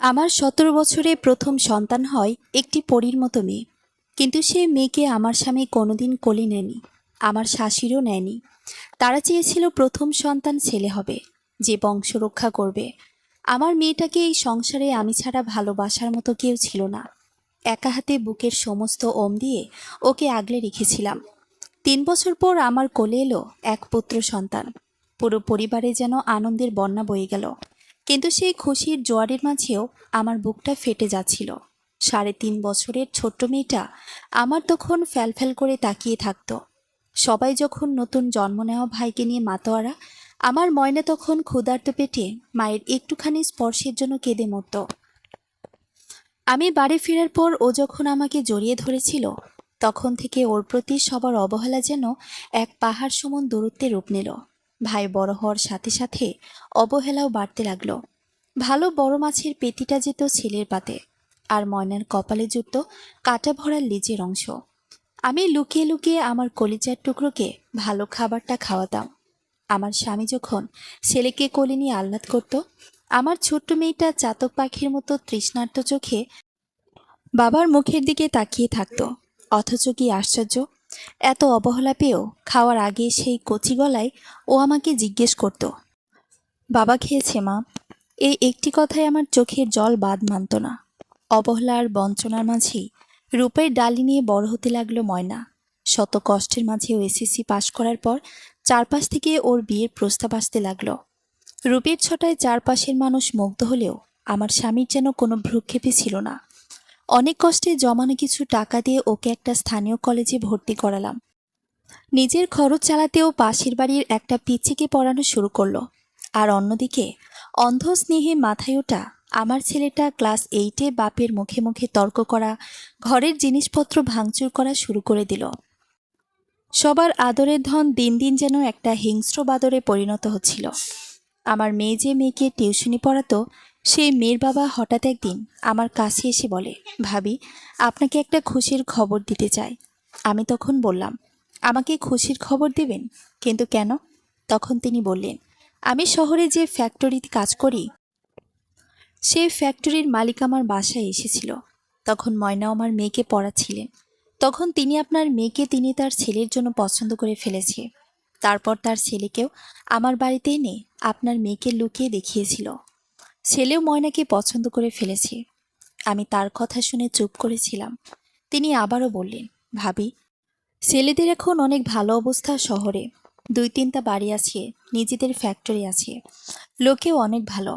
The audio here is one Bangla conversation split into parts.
আমার ১৭ বছরে প্রথম সন্তান হয় একটি পরীর মতো মেয়ে। কিন্তু সেই মেয়েকে আমার স্বামী কোনোদিন কোলে নেয়নি, আমার শাশুড়িও নেয়নি। তারা চেয়েছিল প্রথম সন্তান ছেলে হবে, যে বংশ রক্ষা করবে। আমার মেয়েটাকে এই সংসারে আমি ছাড়া ভালোবাসার মতো কেউ ছিল না। একা হাতে বুকের সমস্ত ওম দিয়ে ওকে আগলে রেখেছিলাম। ৩ বছর পর আমার কোলে এলো এক পুত্র সন্তান। পুরো পরিবারে যেন আনন্দের বন্যা বয়ে গেল। কিন্তু সেই খুশির জোয়ারের মাঝেও আমার বুকটা ফেটে যাচ্ছিল। ৩.৫ বছরের ছোট্ট মেয়েটা আমার তখন ফ্যালফ্যাল করে তাকিয়ে থাকতো। সবাই যখন নতুন জন্ম নেওয়া ভাইকে নিয়ে মাতোয়ারা, আমার ময়না তখন ক্ষুধার্ত পেটে মায়ের একটুখানি স্পর্শের জন্য কেঁদে মরত। আমি বাড়ি ফেরার পর ও যখন আমাকে জড়িয়ে ধরেছিল, তখন থেকে ওর প্রতি সবার অবহেলা যেন এক পাহাড় সমান দূরত্বে রূপ নিল। ভাই বড় হওয়ার সাথে সাথে অবহেলাও বাড়তে লাগলো। ভালো বড় মাছের পেটিটা যেত ছেলের পাতে, আর ময়নার কপালে জুটত কাটা ভরা লেজের অংশ। আমি লুকিয়ে লুকিয়ে আমার কলিজার টুকরোকে ভালো খাবারটা খাওয়াতাম। আমার স্বামী যখন ছেলেকে কোলে নিয়ে আহ্লাদ করত, আমার ছোট্ট মেয়েটা চাতক পাখির মতো তৃষ্ণার্ত চোখে বাবার মুখের দিকে তাকিয়ে থাকতো। অথচ কি আশ্চর্য, এত অবহেলা পেয়েও খাওয়ার আগে সেই কচি গলায় ও আমাকে জিজ্ঞেস করত, বাবা খেয়েছে মা? এই একটি কথায় আমার চোখের জল বাদ মানত না। অবহেলা আর বঞ্চনার মাঝেই রূপের ডালি নিয়ে বড় হতে লাগলো ময়না। শত কষ্টের মাঝেও এসএসসি পাশ করার পর চারপাশ থেকে ওর বিয়ের প্রস্তাব আসতে লাগলো। রূপের ছটায় চারপাশের মানুষ মুগ্ধ হলেও আমার স্বামীর যেন কোনো ভ্রুক্ষেপই ছিল না। অনেক কষ্টে জমানো কিছু টাকা দিয়ে ওকে একটা স্থানীয় কলেজে ভর্তি করালাম। নিজের খরচ চালাতেও পাশের বাড়ির একটা পিচ্চিকে পড়ানো শুরু করলো। আর অন্যদিকে অন্ধ স্নেহে মাথায় ওঠা আমার ছেলেটা ক্লাস 8-এ বাপের মুখে মুখে তর্ক করা, ঘরের জিনিসপত্র ভাঙচুর করা শুরু করে দিল। সবার আদরের ধন দিন দিন যেন একটা হিংস্র বাদরে পরিণত হচ্ছিল। আমার মেয়ে যে মেয়েকে টিউশনি পড়াতো, সেই মেয়ের বাবা হঠাৎ একদিন আমার কাছে এসে বলে, ভাবি, আপনাকে একটা খুশির খবর দিতে চাই। আমি তখন বললাম, আমাকে খুশির খবর দেবেন? কিন্তু কেন? তখন তিনি বললেন, আমি শহরে যে ফ্যাক্টরিতে কাজ করি, সেই ফ্যাক্টরির মালিক আমার বাসায় এসেছিল। তখন ময়না আমার মেয়েকে পড়াচ্ছিলেন। তখন তিনি আপনার মেয়েকে তিনি তার ছেলের জন্য পছন্দ করে ফেলেছে। তারপর তার ছেলেকেও আমার বাড়িতে এনে আপনার মেয়েকে লুকিয়ে দেখিয়েছিল। ছেলেও ময়নাকে পছন্দ করে ফেলেছে। আমি তার কথা শুনে চুপ করেছিলাম। তিনি আবারও বললেন, ভাবি, ছেলেদের এখন অনেক ভালো অবস্থা শহরে। 2-3টা বাড়ি আছে, নিজেদের ফ্যাক্টরি আছে, লোকেও অনেক ভালো।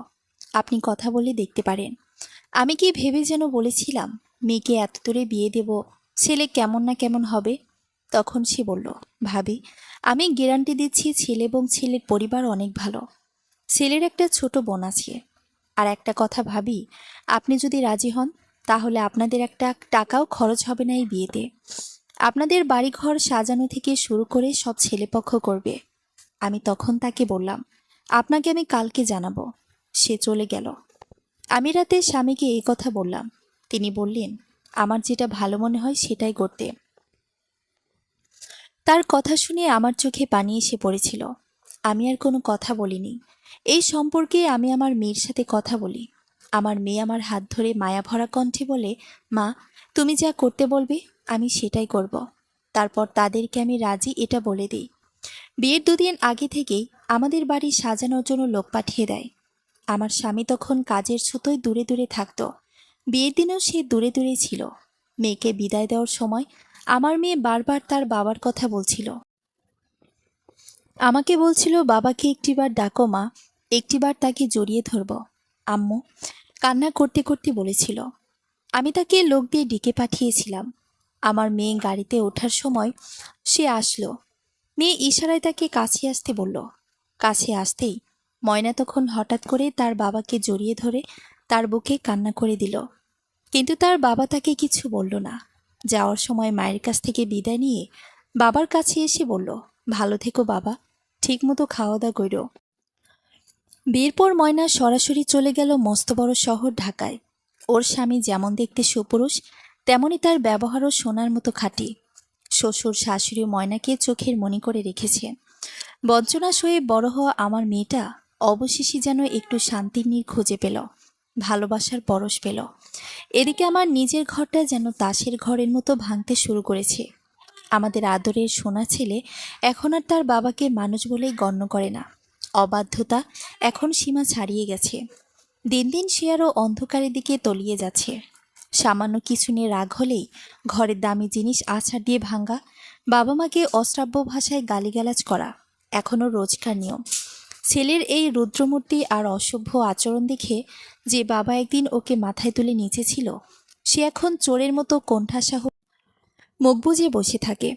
আপনি কথা বলে দেখতে পারেন। আমি কি ভেবে যেন বলেছিলাম, মেয়েকে এত দূরে বিয়ে দেব, ছেলে কেমন না কেমন হবে। তখন সে বলল, ভাবি, আমি গ্যারান্টি দিচ্ছি ছেলে এবং ছেলের পরিবার অনেক ভালো। ছেলের একটা ছোট বোন আছে। আর একটা কথা ভাবি, আপনি যদি রাজি হন, তাহলে আপনাদের একটা টাকাও খরচ হবে না এই বিয়েতে। আপনাদের বাড়িঘর সাজানো থেকে শুরু করে সব ছেলেপক্ষ করবে। আমি তখন তাকে বললাম, আপনাকে আমি কালকে জানাবো। সে চলে গেল। আমি রাতে স্বামীকে এই কথা বললাম। তিনি বললেন, আমার যেটা ভালো মনে হয় সেটাই করতে। তার কথা শুনে আমার চোখে পানি এসে পড়েছিল। আমি আর কোনো কথা বলিনি। এই সম্পর্কে আমি আমার মেয়ের সাথে কথা বলি। আমার মেয়ে আমার হাত ধরে মায়াভরা কণ্ঠে বলে, মা, তুমি যা করতে বলবে আমি সেটাই করব। তারপর তাদেরকে আমি রাজি এটা বলে দিই। বিয়ের 2 দিন আগে থেকেই আমাদের বাড়ি সাজানোর জন্য লোক পাঠিয়ে দেয়। আমার স্বামী তখন কাজের ছুতোয় দূরে দূরে থাকত। বিয়ের দিনেও সে দূরে দূরেই ছিল। মেয়েকে বিদায় দেওয়ার সময় আমার মেয়ে বারবার তার বাবার কথা বলছিল। আমাকে বলছিল, বাবাকে একটিবার ডাকো মা, একটিবার তাকে জড়িয়ে ধরব। আম্মু কান্না করতে করতে বলেছিল। আমি তাকে লোক দিয়ে ডেকে পাঠিয়েছিলাম। আমার মেয়ে গাড়িতে ওঠার সময় সে আসলো। মেয়ে ইশারায় তাকে কাছে আসতে বলল। কাছে আসতেই ময়না তখন হঠাৎ করে তার বাবাকে জড়িয়ে ধরে তার বুকে কান্না করে দিল। কিন্তু তার বাবা তাকে কিছু বলল না। যাওয়ার সময় মায়ের কাছ থেকে বিদায় নিয়ে বাবার কাছে এসে বলল, ভালো থেকো বাবা, ঠিকমতো খাওয়া দাওয়া করো। বিয়ের পর ময়না সরাসরি চলে গেল মস্ত বড় শহর ঢাকায়। ওর স্বামী যেমন দেখতে সুপুরুষ, তেমনি তার ব্যবহারও সোনার মতো খাঁটি। শ্বশুর শাশুড়ি ময়নাকে চোখের মনি করে রেখেছে। বঞ্চনা সয়ে বড় হওয়া আমার মেয়েটা অবশেষে যেন একটু শান্তির নীড় খুঁজে পেল। ভালোবাসার পরশ পেল। এদিকে আমার নিজের ঘরটা যেন তাসের ঘরের মতো ভাঙতে শুরু করেছে। আমাদের আদরের সোনা ছেলে এখন আর তার বাবাকে মানুষ বলেই গণ্য করে না। অবাধ্যতা এখন সীমা ছাড়িয়ে গেছে। দিন দিন সে আরও অন্ধকারের দিকে তলিয়ে যাচ্ছে। সামান্য কিছু নিয়ে রাগ হলেই ঘরের দামি জিনিস আছাড় দিয়ে ভাঙা, বাবা মাকে অশ্রাব্য ভাষায় গালিগালাজ করা এখনও রোজকার নিয়ম। ছেলের এই রুদ্রমূর্তি আর অসভ্য আচরণ দেখে যে বাবা একদিন ওকে মাথায় তুলে নিচেছিল, সে এখন চোরের মতো কোণঠাসা মুখ বুজে বসে থাকে।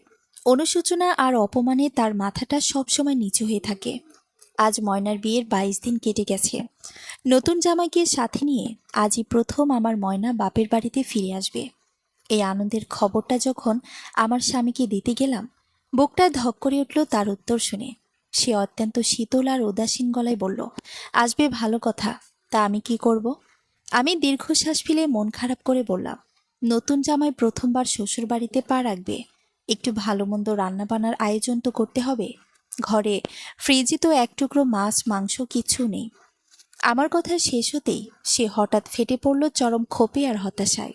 অনুশোচনা আর অপমানে তার মাথাটা সবসময় নিচু হয়ে থাকে। আজ ময়নার বিয়ের 22 দিন কেটে গেছে। নতুন জামাইকে সাথে নিয়ে আজই প্রথম আমার ময়না বাপের বাড়িতে ফিরে আসবে। এই আনন্দের খবরটা যখন আমার স্বামীকে দিতে গেলাম, বুকটা ধক করে উঠল তার উত্তর শুনে। সে অত্যন্ত শীতল আর উদাসীন গলায় বলল, আসবে ভালো কথা, তা আমি কি করব? আমি দীর্ঘশ্বাস ফেলে মন খারাপ করে বললাম, নতুন জামাই প্রথমবার শ্বশুর বাড়িতে পা রাখবে, একটু ভালো মন্দ রান্নাবান্নার আয়োজন তো করতে হবে। ঘরে ফ্রিজে তো এক টুকরো মাছ মাংস কিছু নেই। আমার কথা শেষ হতেই সে হঠাৎ ফেটে পড়ল চরম ক্ষোভে আর হতাশায়।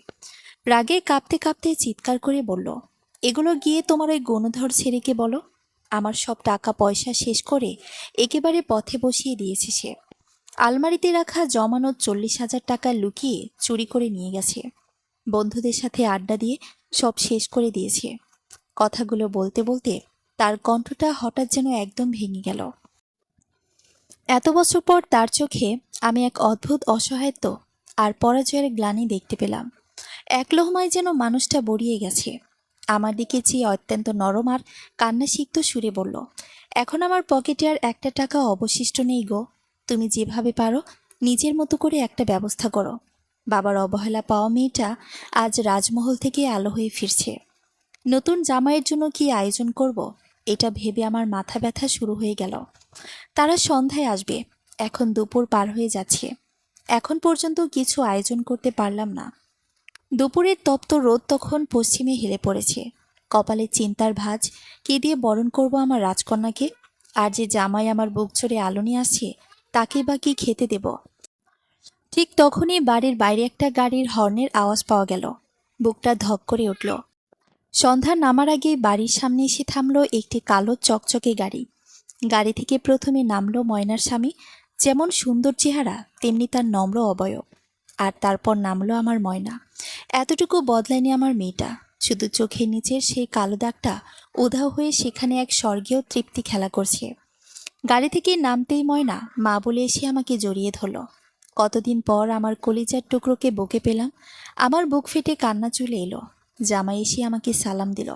রাগে কাঁপতে কাঁপতে চিৎকার করে বলল, এগুলো গিয়ে তোমার ওই গণধর ছেলেকে বলো। আমার সব টাকা পয়সা শেষ করে একেবারে পথে বসিয়ে দিয়েছে সে। আলমারিতে রাখা জমানো 40,000 টাকা লুকিয়ে চুরি করে নিয়ে গেছে। বন্ধুদের সাথে আড্ডা দিয়ে সব শেষ করে দিয়েছে। কথাগুলো বলতে বলতে তার কণ্ঠটা হঠাৎ যেন একদম ভেঙে গেল। এত বছর পর তার চোখে আমি এক অদ্ভুত অসহায়ত্ব আর পরাজয়ের গ্লানি দেখতে পেলাম। এক লোহমায় যেন মানুষটা বড়িয়ে গেছে। আমার দিকে চেয়ে অত্যন্ত নরম আর কান্না সিক্ত সুরে বলল, এখন আমার পকেটে আর একটা টাকা অবশিষ্ট নেই গো। তুমি যেভাবে পারো নিজের মতো করে একটা ব্যবস্থা করো। বাবার অবহেলা পাওয়া মেয়েটা আজ রাজমহল থেকে আলো হয়ে ফিরছে। নতুন জামাইয়ের জন্য কি আয়োজন করব, এটা ভেবে আমার মাথা ব্যথা শুরু হয়ে গেল। তারা সন্ধ্যায় আসবে, এখন দুপুর পার হয়ে যাচ্ছে। এখন পর্যন্ত কিছু আয়োজন করতে পারলাম না। দুপুরের তপ্ত রোদ তখন পশ্চিমে হেলে পড়েছে। কপালে চিন্তার ভাঁজ, কে দিয়ে বরণ করব আমার রাজকন্যাকে? আর যে জামাই আমার বুক চড়ে আলো নিয়ে আসছে, তাকে বা কি খেতে দেব? ঠিক তখনই বাড়ির বাইরে একটা গাড়ির হর্নের আওয়াজ পাওয়া গেল। বুকটা ধক করে উঠল। সন্ধ্যা নামার আগে বাড়ির সামনে এসে থামলো একটি কালো চকচকে গাড়ি। গাড়ি থেকে প্রথমে নামলো ময়নার স্বামী। যেমন সুন্দর চেহারা, তেমনি তার নম্র অবয়ব। আর তারপর নামলো আমার ময়না। এতটুকু বদলায়নি আমার মেয়েটা, শুধু চোখের নিচের সেই কালো দাগটা উধাও হয়ে সেখানে এক স্বর্গীয় তৃপ্তি খেলা করছে। গাড়ি থেকে নামতেই ময়না মা বলে এসে আমাকে জড়িয়ে ধরল। কতদিন পর আমার কলিজার টুকরোকে বুকে পেলাম। আমার বুক ফেটে কান্না চলে এলো। জামাই এসে আমাকে সালাম দিল।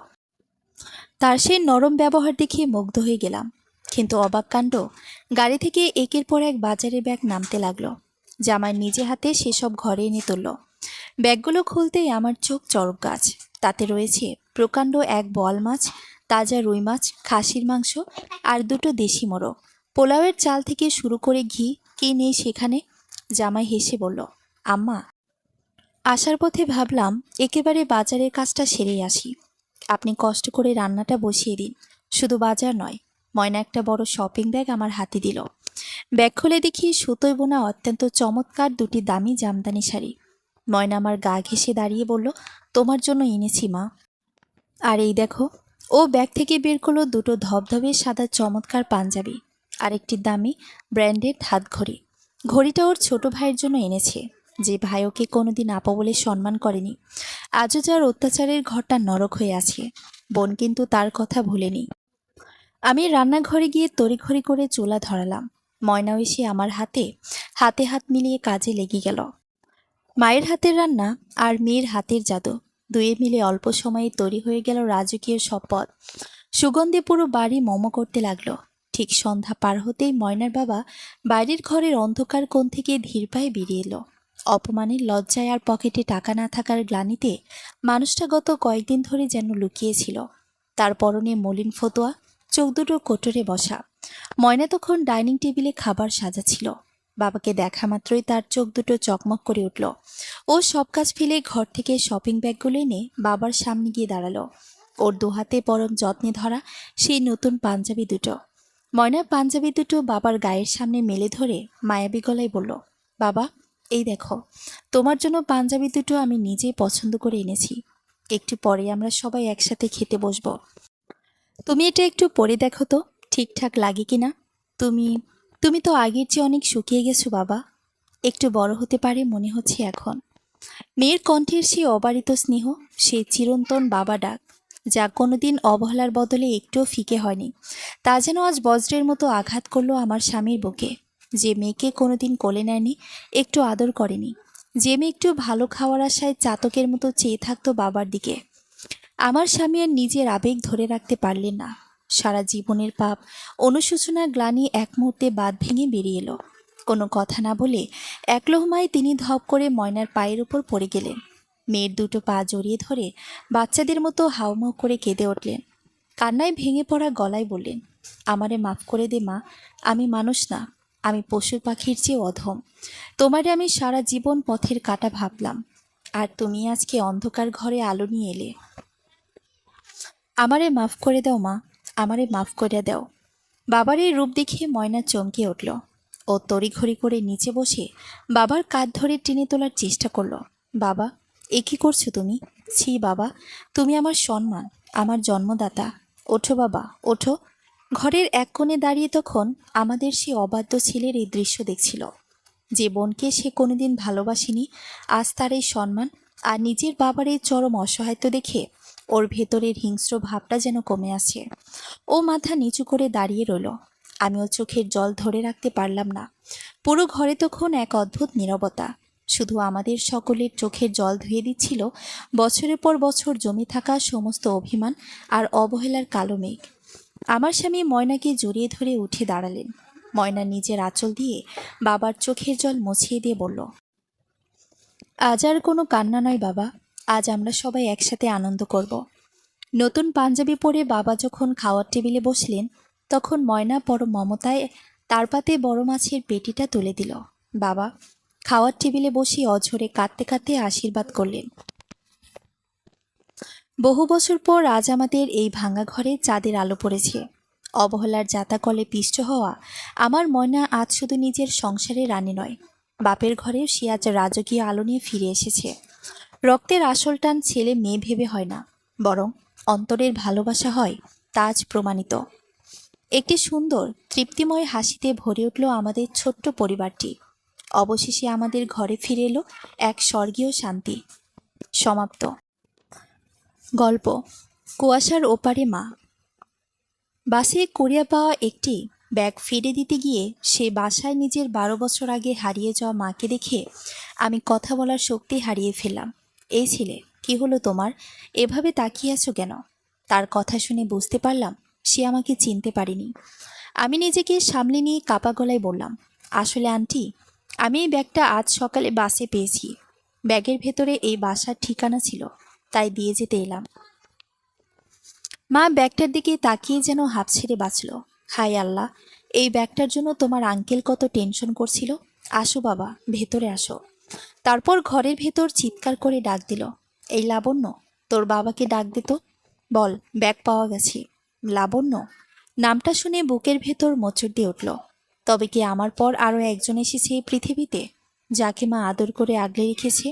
তার সেই নরম ব্যবহার দেখে মুগ্ধ হয়ে গেলাম। কিন্তু অবাক কাণ্ড, গাড়ি থেকে একের পর এক বাজারের ব্যাগ নামতে লাগলো। জামাই নিজে হাতে সেসব ঘরে এনে তুলল। ব্যাগগুলো খুলতেই আমার চোখ চড়ক গাছ। তাতে রয়েছে প্রকাণ্ড এক বোয়াল মাছ, তাজা রুই মাছ, খাসির মাংস আর দুটো দেশি মোরগ, পোলাওয়ের চাল থেকে শুরু করে ঘি, কি নেই সেখানে। জামাই হেসে বলল, আম্মা, আসার পথে ভাবলাম একেবারে বাজারের কাজটা সেরেই আসি। আপনি কষ্ট করে রান্নাটা বসিয়ে দিন। শুধু বাজার নয়, ময়না একটা বড় শপিং ব্যাগ আমার হাতে দিল। ব্যাগ খুলে দেখি সুতোয় বোনা অত্যন্ত চমৎকার দুটি দামি জামদানি শাড়ি। ময়না আমার গা ঘেঁষে দাঁড়িয়ে বলল, তোমার জন্য এনেছি মা। আর এই দেখো। ও ব্যাগ থেকে বের করলো দুটো ধবধবে সাদা চমৎকার পাঞ্জাবি আর একটি দামি ব্র্যান্ডেড হাতঘড়ি। ঘড়িটা ওর ছোট ভাইয়ের জন্য এনেছে, যে ভাই ওকে কোনোদিন আপা বলে সম্মান করেনি। আজও যার অত্যাচারের ঘরটা নরক হয়ে আছে, বোন কিন্তু তার কথা ভুলেনি। আমি রান্নাঘরে গিয়ে তড়িঘড়ি করে চুলা ধরালাম। ময়নাও এসে আমার হাতে হাতে হাত মিলিয়ে কাজে লেগে গেল। মায়ের হাতের রান্না আর মেয়ের হাতের জাদু দুয়ে মিলে অল্প সময়ে তৈরি হয়ে গেল রাজকীয় সব পদ। সুগন্ধে পুরো বাড়ি মমো করতে লাগলো। ঠিক সন্ধ্যা পার হতেই ময়নার বাবা বাইরের ঘরের অন্ধকার কোণ থেকে ধীর পায়ে বেরিয়ে এলো। অপমানের লজ্জায় আর পকেটে টাকা না থাকার গ্লানিতে মানুষটা গত কয়েকদিন ধরে যেন লুকিয়েছিল। তার পরনে মলিন ফতোয়া, চোখ দুটো কোটরে বসা। ময়না তখন ডাইনিং টেবিলে খাবার সাজাচ্ছিল। বাবাকে দেখা মাত্রই তার চোখ দুটো চকমক করে উঠল। ও সব কাজ ফেলে ঘর থেকে শপিং ব্যাগগুলো এনে বাবার সামনে গিয়ে দাঁড়ালো। ওর দুহাতে পরম যত্নে ধরা সেই নতুন পাঞ্জাবি দুটো। ময়না পাঞ্জাবি দুটো বাবার গায়ের সামনে মেলে ধরে মায়াবী গলায় বলল, বাবা, এই দেখো, তোমার জন্য পাঞ্জাবি দুটো আমি নিজেই পছন্দ করে এনেছি। একটু পরে আমরা সবাই একসাথে খেতে বসবো। তুমি এটা একটু পরে দেখো তো ঠিকঠাক লাগে কিনা। তুমি তুমি তো আগের চেয়ে অনেক শুকিয়ে গেছো বাবা। একটু বড় হতে পারে মনে হচ্ছে এখন। মেয়ের কণ্ঠের সেই অবারিত স্নেহ, সেই চিরন্তন বাবা ডাক, যা কোনোদিন অবহেলার বদলে একটুও ফিকে হয়নি, তা যেন আজ বজ্রের মতো আঘাত করলো আমার স্বামীর বুকে। যে মেয়েকে কোনোদিন কোলে নেয়নি, একটু আদর করেনি, যে মেয়ে একটু ভালো খাওয়ার আশায় চাতকের মতো চেয়ে থাকতো বাবার দিকে, আমার স্বামী আর নিজের আবেগ ধরে রাখতে পারলেন না। সারা জীবনের পাপ, অনুশোচনার গ্লানি এক মুহূর্তে বাঁধ ভেঙে বেরিয়ে এলো। কোনো কথা না বলে এক লোহমায় তিনি ধপ করে ময়নার পায়ের উপর পড়ে গেলেন। মেয়ের দুটো পা জড়িয়ে ধরে বাচ্চাদের মতো হাউমাউ করে কেঁদে উঠলেন। কান্নায় ভেঙে পড়া গলায় বললেন, আমারে মাফ করে দে মা, আমি মানুষ না, আমি পশু পাখির চেয়ে অধম। তোমারে আমি সারা জীবন পথের কাঁটা ভাবলাম, আর তুমি আজকে অন্ধকার ঘরে আলো নিয়ে এলে। আমারে মাফ করে দাও মা, আমারে মাফ করে দাও। বাবার এই রূপ দেখে ময়না চমকে উঠল। ও তড়িঘড়ি করে নিচে বসে বাবার কাঁধ ধরে টেনে তোলার চেষ্টা করলো। বাবা, এ কী করছো তুমি? ছি বাবা, তুমি আমার সম্মান, আমার জন্মদাতা। ওঠো বাবা, ওঠো। ঘরের এক কোণে দাঁড়িয়ে তখন আমাদের সে অবাধ্য ছেলের এই দৃশ্য দেখছিল। যে বোনকে সে কোনোদিন ভালোবাসেনি, আজ তার এই সম্মান আর নিজের বাবার এই চরম অসহায়ত্ব দেখে ওর ভেতরের হিংস্র ভাবটা যেন কমে আসে। ও মাথা নিচু করে দাঁড়িয়ে রইল। আমিও চোখের জল ধরে রাখতে পারলাম না। পুরো ঘরে তখন এক অদ্ভুত নীরবতা। শুধু আমাদের সকলের চোখের জল ধুয়ে দিচ্ছিল বছরের পর বছর জমে থাকা সমস্ত অভিমান আর অবহেলার কালো মেঘ। আমার স্বামী ময়নাকে জড়িয়ে ধরে উঠে দাঁড়ালেন। ময়না নিজের আঁচল দিয়ে বাবার চোখের জল মুছিয়ে দিয়ে বলল, আজ আর কোনো কান্না নয় বাবা, আজ আমরা সবাই একসাথে আনন্দ করব। নতুন পাঞ্জাবি পরে বাবা যখন খাওয়ার টেবিলে বসলেন, তখন ময়না পরম মমতায় তার পাতে বড় মাছের পেটিটা তুলে দিল। বাবা খাওয়ার টেবিলে বসে অঝরে কাঁদতে কাঁদতে আশীর্বাদ করলেন। বহু বছর পর আজ আমাদের এই ভাঙা ঘরে চাঁদের আলো পড়েছে। অবহেলার জাতাকলে পিষ্ট হওয়া আমার ময়না আজ শুধু নিজের সংসারে রানী নয়, বাপের ঘরেও সে আজ রাজকীয় আলো নিয়ে ফিরে এসেছে। রক্তের আসল টান ছেলে মেয়ে ভেবে হয় না, বরং অন্তরের ভালোবাসা হয়, তা আজ প্রমাণিত। একটি সুন্দর তৃপ্তিময় হাসিতে ভরে উঠল আমাদের ছোট্ট পরিবারটি। অবশেষে আমাদের ঘরে ফিরে এলো এক স্বর্গীয় শান্তি। সমাপ্ত। গল্প কুয়াশার ওপারে মা। বাসে কুড়িয়ে পাওয়া একটি ব্যাগ ফিরে দিতে গিয়ে সে বাসায় নিজের 12 বছর আগে হারিয়ে যাওয়া মাকে দেখে আমি কথা বলার শক্তি হারিয়ে ফেললাম। এই ছেলে, কি হলো তোমার? এভাবে তাকিয়ে আছো কেন? তার কথা শুনে বুঝতে পারলাম সে আমাকে চিনতে পারেনি। আমি নিজেকে সামলে নিয়ে কাপা গলায় বললাম, আসলে আন্টি, আমি এই ব্যাগটা আজ সকালে বাসে পেয়েছি। ব্যাগের ভেতরে এই বাসার ঠিকানা ছিল, তাই দিয়ে যেতে এলাম। মা ব্যাগটার দিকে তাকিয়ে যেন হাঁপ ছেড়ে বাঁচল। হায় আল্লাহ, এই ব্যাগটার জন্য তোমার আঙ্কেল কত টেনশন করছিল। আসো বাবা, ভেতরে আসো। তারপর ঘরের ভেতর চিৎকার করে ডাক দিল, এই লাবণ্য, তোর বাবাকে ডাক দিত, বল ব্যাগ পাওয়া গেছে। লাবণ্য নামটা শুনে বুকের ভেতর মোচড় দিয়ে উঠল। তবে কি আমার পর আরও একজন এসেছে এই পৃথিবীতে, যাকে মা আদর করে আগলে রেখেছে?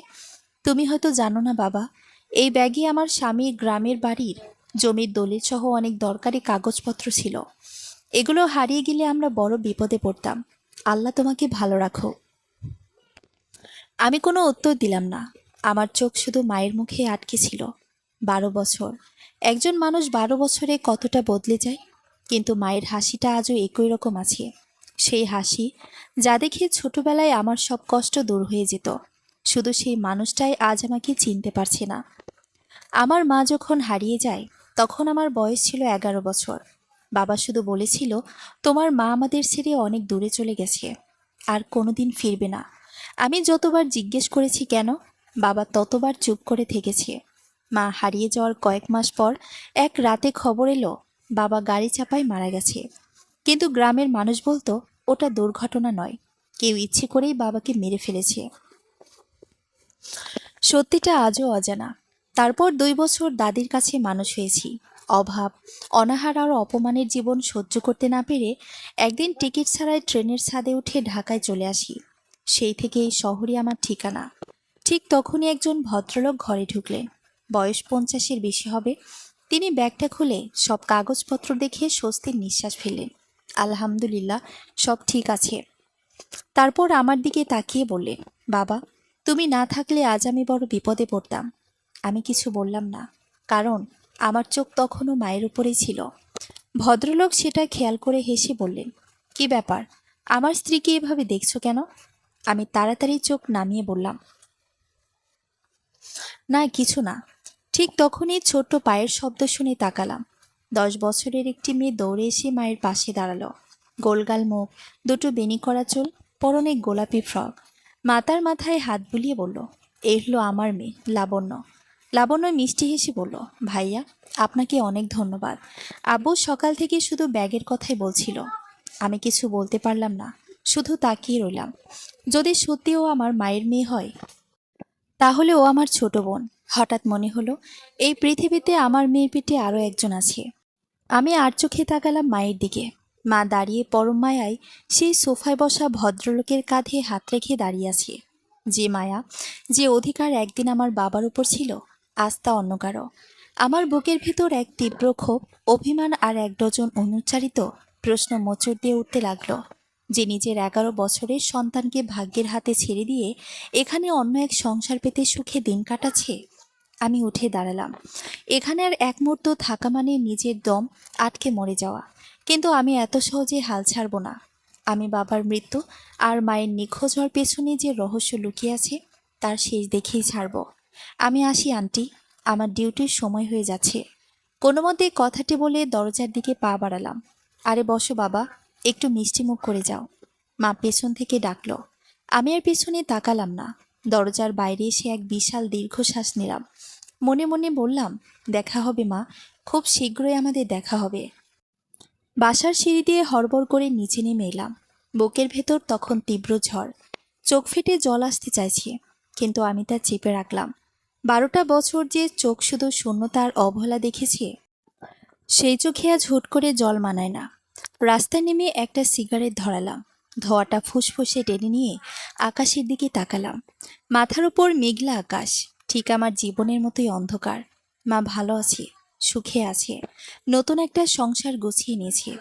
তুমি হয়তো জানো না বাবা, এই ব্যাগে আমার স্বামীর গ্রামের বাড়ির জমির দলিল সহ অনেক দরকারি কাগজপত্র ছিল। এগুলো হারিয়ে গেলে আমরা বড় বিপদে পড়তাম। আল্লাহ তোমাকে ভালো রাখো। আমি কোনো উত্তর দিলাম না। আমার চোখ শুধু মায়ের মুখে আটকে ছিল। 12 বছর, একজন মানুষ 12 বছরে কতটা বদলে যায়। কিন্তু মায়ের হাসিটা আজও একই রকম আছে। সেই হাসি যা দেখে ছোটবেলায় আমার সব কষ্ট দূর হয়ে যেত। শুধু সেই মানুষটাই আজ আমাকে চিনতে পারছে না। আমার মা যখন হারিয়ে যায় তখন আমার বয়স ছিল 11 বছর। বাবা শুধু বলেছিল, তোমার মা আমাদের ছেড়ে অনেক দূরে চলে গেছে, আর কোনোদিন ফিরবে না। আমি যতবার জিজ্ঞেস করেছি কেন, বাবা ততবার চুপ করে থেকেছে। মা হারিয়ে যাওয়ার কয়েক মাস পর এক রাতে খবর এলো বাবা গাড়ি চাপায় মারা গেছে। কিন্তু গ্রামের মানুষ বলতো ওটা দুর্ঘটনা নয়, কেউ ইচ্ছে করেই বাবাকে মেরে ফেলেছে। সত্যিটা আজও অজানা। তারপর 2 বছর দাদির কাছে মানুষ হয়েছি। অভাব, অনাহার আর অপমানের জীবন সহ্য করতে না পেরে একদিন টিকিট ছাড়াই ট্রেনের ছাদে উঠে ঢাকায় চলে আসি। সেই থেকে এই শহরই আমার ঠিকানা। ঠিক তখনই একজন ভদ্রলোক ঘরে ঢুকলেন। বয়স 50-এর বেশি হবে। তিনি ব্যাগটা খুলে সব কাগজপত্র দেখে স্বস্তির নিঃশ্বাস ফেললেন। আলহামদুলিল্লাহ, সব ঠিক আছে। তারপর আমার দিকে তাকিয়ে বললেন, বাবা, তুমি না থাকলে আজ আমি বড় বিপদে পড়তাম। আমি কিছু বললাম না, কারণ আমার চোখ তখনও মায়ের উপরেই ছিল। ভদ্রলোক সেটা খেয়াল করে হেসে বললেন, কি ব্যাপার, আমার স্ত্রীকে এভাবে দেখছো কেন? আমি তাড়াতাড়ি চোখ নামিয়ে বললাম, না কিছু না। ঠিক তখনই ছোট্ট পায়ের শব্দ শুনে তাকালাম। 10 বছরের একটি মেয়ে দৌড়ে এসে মায়ের পাশে দাঁড়ালো। গোলগাল মুখ, দুটো বেনি করা চুল, পরনে গোলাপি ফ্রক। মাতার মাথায় হাত বুলিয়ে বলল, এই হলো আমার মেয়ে লাবণ্য। লাবণ্য মিষ্টি হেসে বলল, ভাইয়া, আপনাকে অনেক ধন্যবাদ। আব্বু সকাল থেকে শুধু ব্যাগের কথাই বলছিল। আমি কিছু বলতে পারলাম না, শুধু তাকিয়ে রইলাম। যদি সত্যিও আমার মায়ের মেয়ে হয়, তাহলে ও আমার ছোট বোন। হঠাৎ মনে হলো এই পৃথিবীতে আমার মেয়ের পেটে আরও একজন আছে। আমি আর চোখে তাকালাম মায়ের দিকে। মা দাঁড়িয়ে পরম মায়ায় সেই সোফায় বসা ভদ্রলোকের কাঁধে হাত রেখে দাঁড়িয়ে আছে। যে মায়া, যে অধিকার একদিন আমার বাবার উপর ছিল, আজ তা অন্য কারো। আমার বুকের ভেতর এক তীব্র ক্ষোভ, অভিমান আর এক ডজন অনুচ্চারিত প্রশ্ন মোচড় দিয়ে উঠতে লাগলো। যে নিজের 11 বছরের সন্তানকে ভাগ্যের হাতে ছেড়ে দিয়ে এখানে অন্য এক সংসার পেতে সুখে দিন কাটাচ্ছে। আমি উঠে দাঁড়ালাম। এখানে আর এক মুহূর্ত থাকা মানে নিজের দম আটকে মরে যাওয়া। কিন্তু আমি এত সহজে হাল ছাড়ব না। আমি বাবার মৃত্যু আর মায়ের নিখোঁজ হওয়ার পেছনে যে রহস্য লুকিয়ে আছে, তার শেষ দেখেই ছাড়ব। আমি আসি আন্টি, আমার ডিউটির সময় হয়ে যাচ্ছে। কোনো মতে কথাটি বলে দরজার দিকে পা বাড়ালাম। আরে বসো বাবা, একটু মিষ্টি মুখ করে যাও। মা পেছন থেকে ডাকলো। আমি আর পেছনে তাকালাম না। দরজার বাইরে এসে এক বিশাল দীর্ঘশ্বাস নিলাম। মনে মনে বললাম, দেখা হবে মা, খুব শীঘ্রই আমাদের দেখা হবে। বাসার সিঁড়ি দিয়ে হড়বড় করে নিচে নেমে এলাম। বুকের ভেতর তখন তীব্র ঝড়। চোখ ফেটে জল আসতে চাইছে, কিন্তু আমি তা চেপে রাখলাম। 12টা বছর যে চোখ শুধু শূন্যতা আর অবহেলা দেখেছে, সেই চোখে আজ হুট করে জল মানায় না। রাস্তায় নেমে একটা সিগারেট ধরালাম। ধোঁয়াটা ফুসফুসে টেনে নিয়ে আকাশের দিকে তাকালাম। মাথার উপর মেঘলা আকাশ, ঠিক আমার জীবনের মতোই অন্ধকার। মা ভালো আছে, সুখে আছে, নতুন একটা সংসার গুছিয়ে নিয়েছে।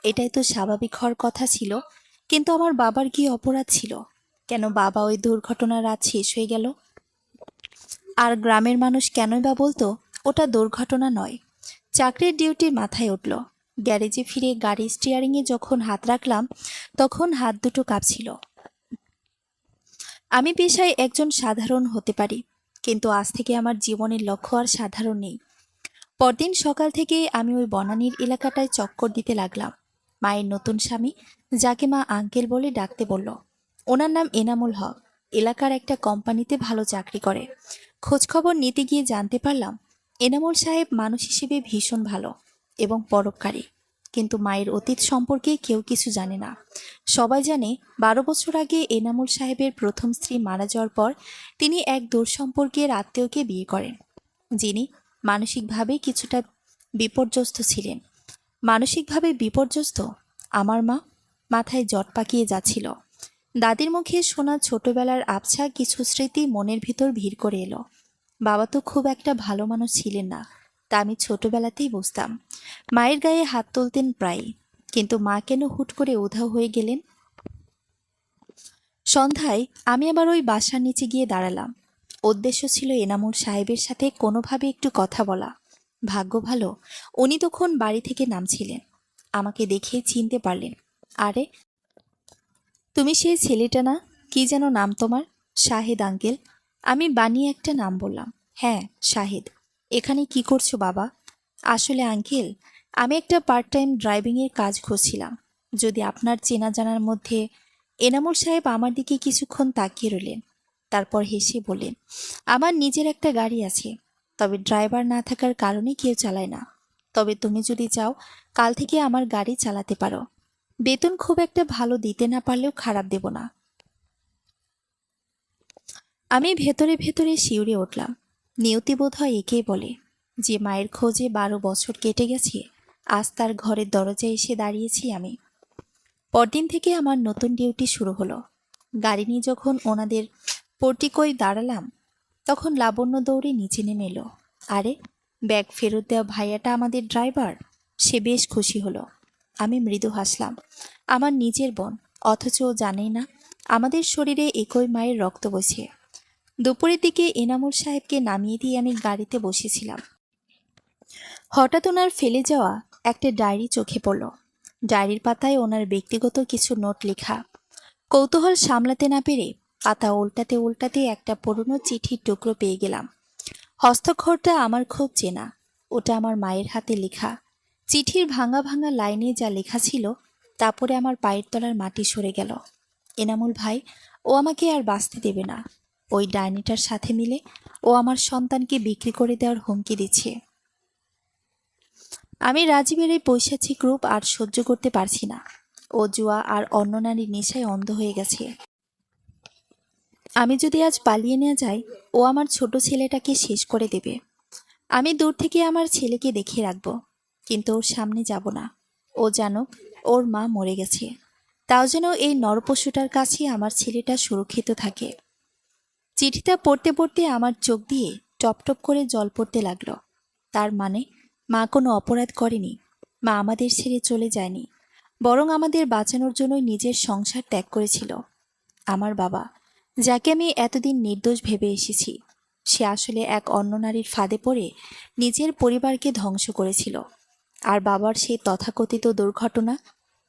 এটাই তো স্বাভাবিক হওয়ার কথা ছিল। কিন্তু আমার বাবার কি অপরাধ ছিল? কেন বাবা ওই দুর্ঘটনার রাত শেষ হয়ে গেল? আর গ্রামের মানুষ কেনই বা বলতো ওটা দুর্ঘটনা নয়? চাকরির ডিউটি মাথায় উঠল। গ্যারেজে ফিরে গাড়ি স্টিয়ারিংয়ে যখন হাত রাখলাম, তখন হাত দুটো কাঁপছিল। আমি পেশায় একজন সাধারণ হতে পারি, কিন্তু আজ থেকে আমার জীবনের লক্ষ্য আর সাধারণ নেই। পরদিন সকাল থেকে আমি ওই বনানীর এলাকাটায় চক্কর দিতে লাগলাম। মায়ের নতুন স্বামী, যাকে মা আঙ্কেল বলে ডাকতে বলল, ওনার নাম এনামুল হক। এলাকার একটা কোম্পানিতে ভালো চাকরি করে। খোঁজখবর নিতে গিয়ে জানতে পারলাম এনামুল সাহেব মানুষ হিসেবে ভীষণ ভালো এবং পরোপকারী। কিন্তু মায়ের অতীত সম্পর্কে কেউ কিছু জানে না। সবাই জানে 12 বছর আগে এনামুল সাহেবের প্রথম স্ত্রী মারা যাওয়ার পর তিনি এক দূর সম্পর্কের আত্মীয়কে বিয়ে করেন, যিনি মানসিকভাবে কিছুটা বিপর্যস্ত ছিলেন। মানসিকভাবে বিপর্যস্ত? আমার মা? মাথায় জট পাকিয়ে যাচ্ছিল। দাদির মুখে শোনা ছোটবেলার আবছা কিছু স্মৃতি মনের ভিতর ভিড় করে এলো। বাবা তো খুব একটা ভালো মানুষ ছিলেন না, তা আমি ছোটবেলাতেই বুঝতাম। মায়ের গায়ে হাত তুলতেন প্রায়ই, কিন্তু মা কেন হুট করে উধাও হয়ে গেলেন? সন্ধ্যায় আমি আবার ওই বাসার নিচে গিয়ে দাঁড়ালাম। উদ্দেশ্য ছিল এনামুল সাহেবের সাথে কোনোভাবে একটু কথা বলা। ভাগ্য ভালো, উনি তখন বাড়ি থেকে নামছিলেন। আমাকে দেখে চিনতে পারলেন। আরে, তুমি সেই ছেলেটা না? কি যেন নাম তোমার? শাহেদ আঙ্কেল। আমি বানিয়ে একটা নাম বললাম। হ্যাঁ, শাহেদ। এখানে কি করছো বাবা? আসলে আঙ্কেল, আমি একটা পার্ট টাইম ড্রাইভিংয়ের কাজ খুঁজছিলাম। যদি আপনার চেনা জানার মধ্যে। এনামুল সাহেব আমার দিকে কিছুক্ষণ তাকিয়ে রইলেন। তারপর হেসে বললেন, আমার নিজের একটা গাড়ি আছে, তবে ড্রাইভার না থাকার কারণে কেউ চালায় না। তবে তুমি যদি চাও, কাল থেকে আমার গাড়ি চালাতে পারো। বেতন খুব একটা ভালো দিতে না পারলেও খারাপ দেব না। আমি ভেতরে ভেতরে শিউরে উঠলাম। নিয়তি বোধ হয় একেই বলে, যে মায়ের খোঁজে 12 বছর কেটে গেছে, আজ তার ঘরের দরজায় এসে দাঁড়িয়েছি আমি। পরদিন থেকে আমার নতুন ডিউটি শুরু হলো। গাড়ি নিয়ে যখন ওনাদের পোর্টিকোয় দাঁড়ালাম তখন লাবণ্য দৌড়ে নিচে নেমে এলো। আরে, ব্যাগ ফেরত দেওয়া ভাইয়াটা আমাদের ড্রাইভার। সে বেশ খুশি হলো। আমি মৃদু হাসলাম। আমার নিজের বোন, অথচ ও জানেই না আমাদের শরীরে একই মায়ের রক্ত বইছে। দুপুরের দিকে এনামুল সাহেবকে নামিয়ে দিয়ে আমি গাড়িতে বসেছিলাম। হঠাৎ ওনার ফেলে যাওয়া একটা ডায়েরি চোখে পড়ল। ডায়েরির পাতায় ওনার ব্যক্তিগত কিছু নোট লেখা। কৌতূহল সামলাতে না পেরে পাতা উল্টাতে উল্টাতে একটা পুরনো চিঠির টুকরো পেয়ে গেলাম। হস্তাক্ষরটা আমার খুব চেনা। ওটা আমার মায়ের হাতে লেখা। চিঠির ভাঙা ভাঙা লাইনে যা লেখা ছিল তারপরে আমার পায়ের তলার মাটি সরে গেল। এনামুল ভাই, ও আমাকে আর বাঁচতে দেবে না। ওই ডাইনিটার সাথে মিলে ও আমার সন্তানকে বিক্রি করে দেওয়ার হুমকি দিচ্ছে। আমি রাজীবের এই পৈশাচিক রূপ আর সহ্য করতে পারছি না। ও জুয়া আর অন্য নারীর নেশায় অন্ধ হয়ে গেছে। আমি যদি আজ পালিয়ে নিয়ে যাই, ও আমার ছোট ছেলেটাকে শেষ করে দেবে। আমি দূর থেকে আমার ছেলেকে দেখে রাখবো, কিন্তু ওর সামনে যাব না। ও জানুক ওর মা মরে গেছে, তাও যেন এই নরপশুটার কাছে আমার ছেলেটা সুরক্ষিত থাকে। চিঠিটা পড়তে পড়তে আমার চোখ দিয়ে টপ টপ করে জল পড়তে লাগলো। তার মানে মা কোনো অপরাধ করেনি। মা আমাদের ছেড়ে চলে যায়নি, বরং আমাদের বাঁচানোর জন্যই নিজের সংসার ত্যাগ করেছিল। আমার বাবা, যাকে আমি এতদিন নির্দোষ ভেবে এসেছি, সে আসলে এক অন্য নারীর ফাঁদে পড়ে নিজের পরিবারকে ধ্বংস করেছিল। আর বাবার সেই তথাকথিত দুর্ঘটনা,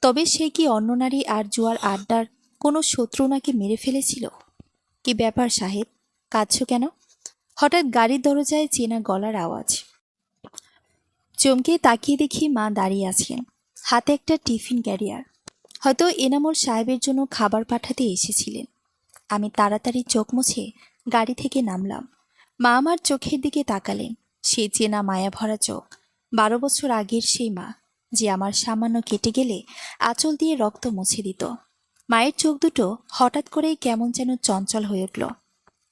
তবে সে কি অন্য নারী আর জুয়ার আড্ডার কোনো শত্রু নাকি মেরে ফেলেছিল? কি ব্যাপার সাহেব, কাঁদছো কেন? হঠাৎ গাড়ির দরজায় চেনা গলার আওয়াজ। চমকে তাকিয়ে দেখি মা দাঁড়িয়ে আছেন, হাতে একটা টিফিন ক্যারিয়ার। হয়তো এনামুল সাহেবের জন্য খাবার পাঠাতে এসেছিলেন। আমি তাড়াতাড়ি চোখ মুছে গাড়ি থেকে নামলাম। মা আমার চোখের দিকে তাকালেন। সে চেনা মায়া ভরা চোখ। 12 বছর আগের সেই মা, যে আমার সামান্য কেটে গেলে আঁচল দিয়ে রক্ত মুছে দিত। মায়ের চোখ দুটো হঠাৎ করেই কেমন যেন চঞ্চল হয়ে উঠল।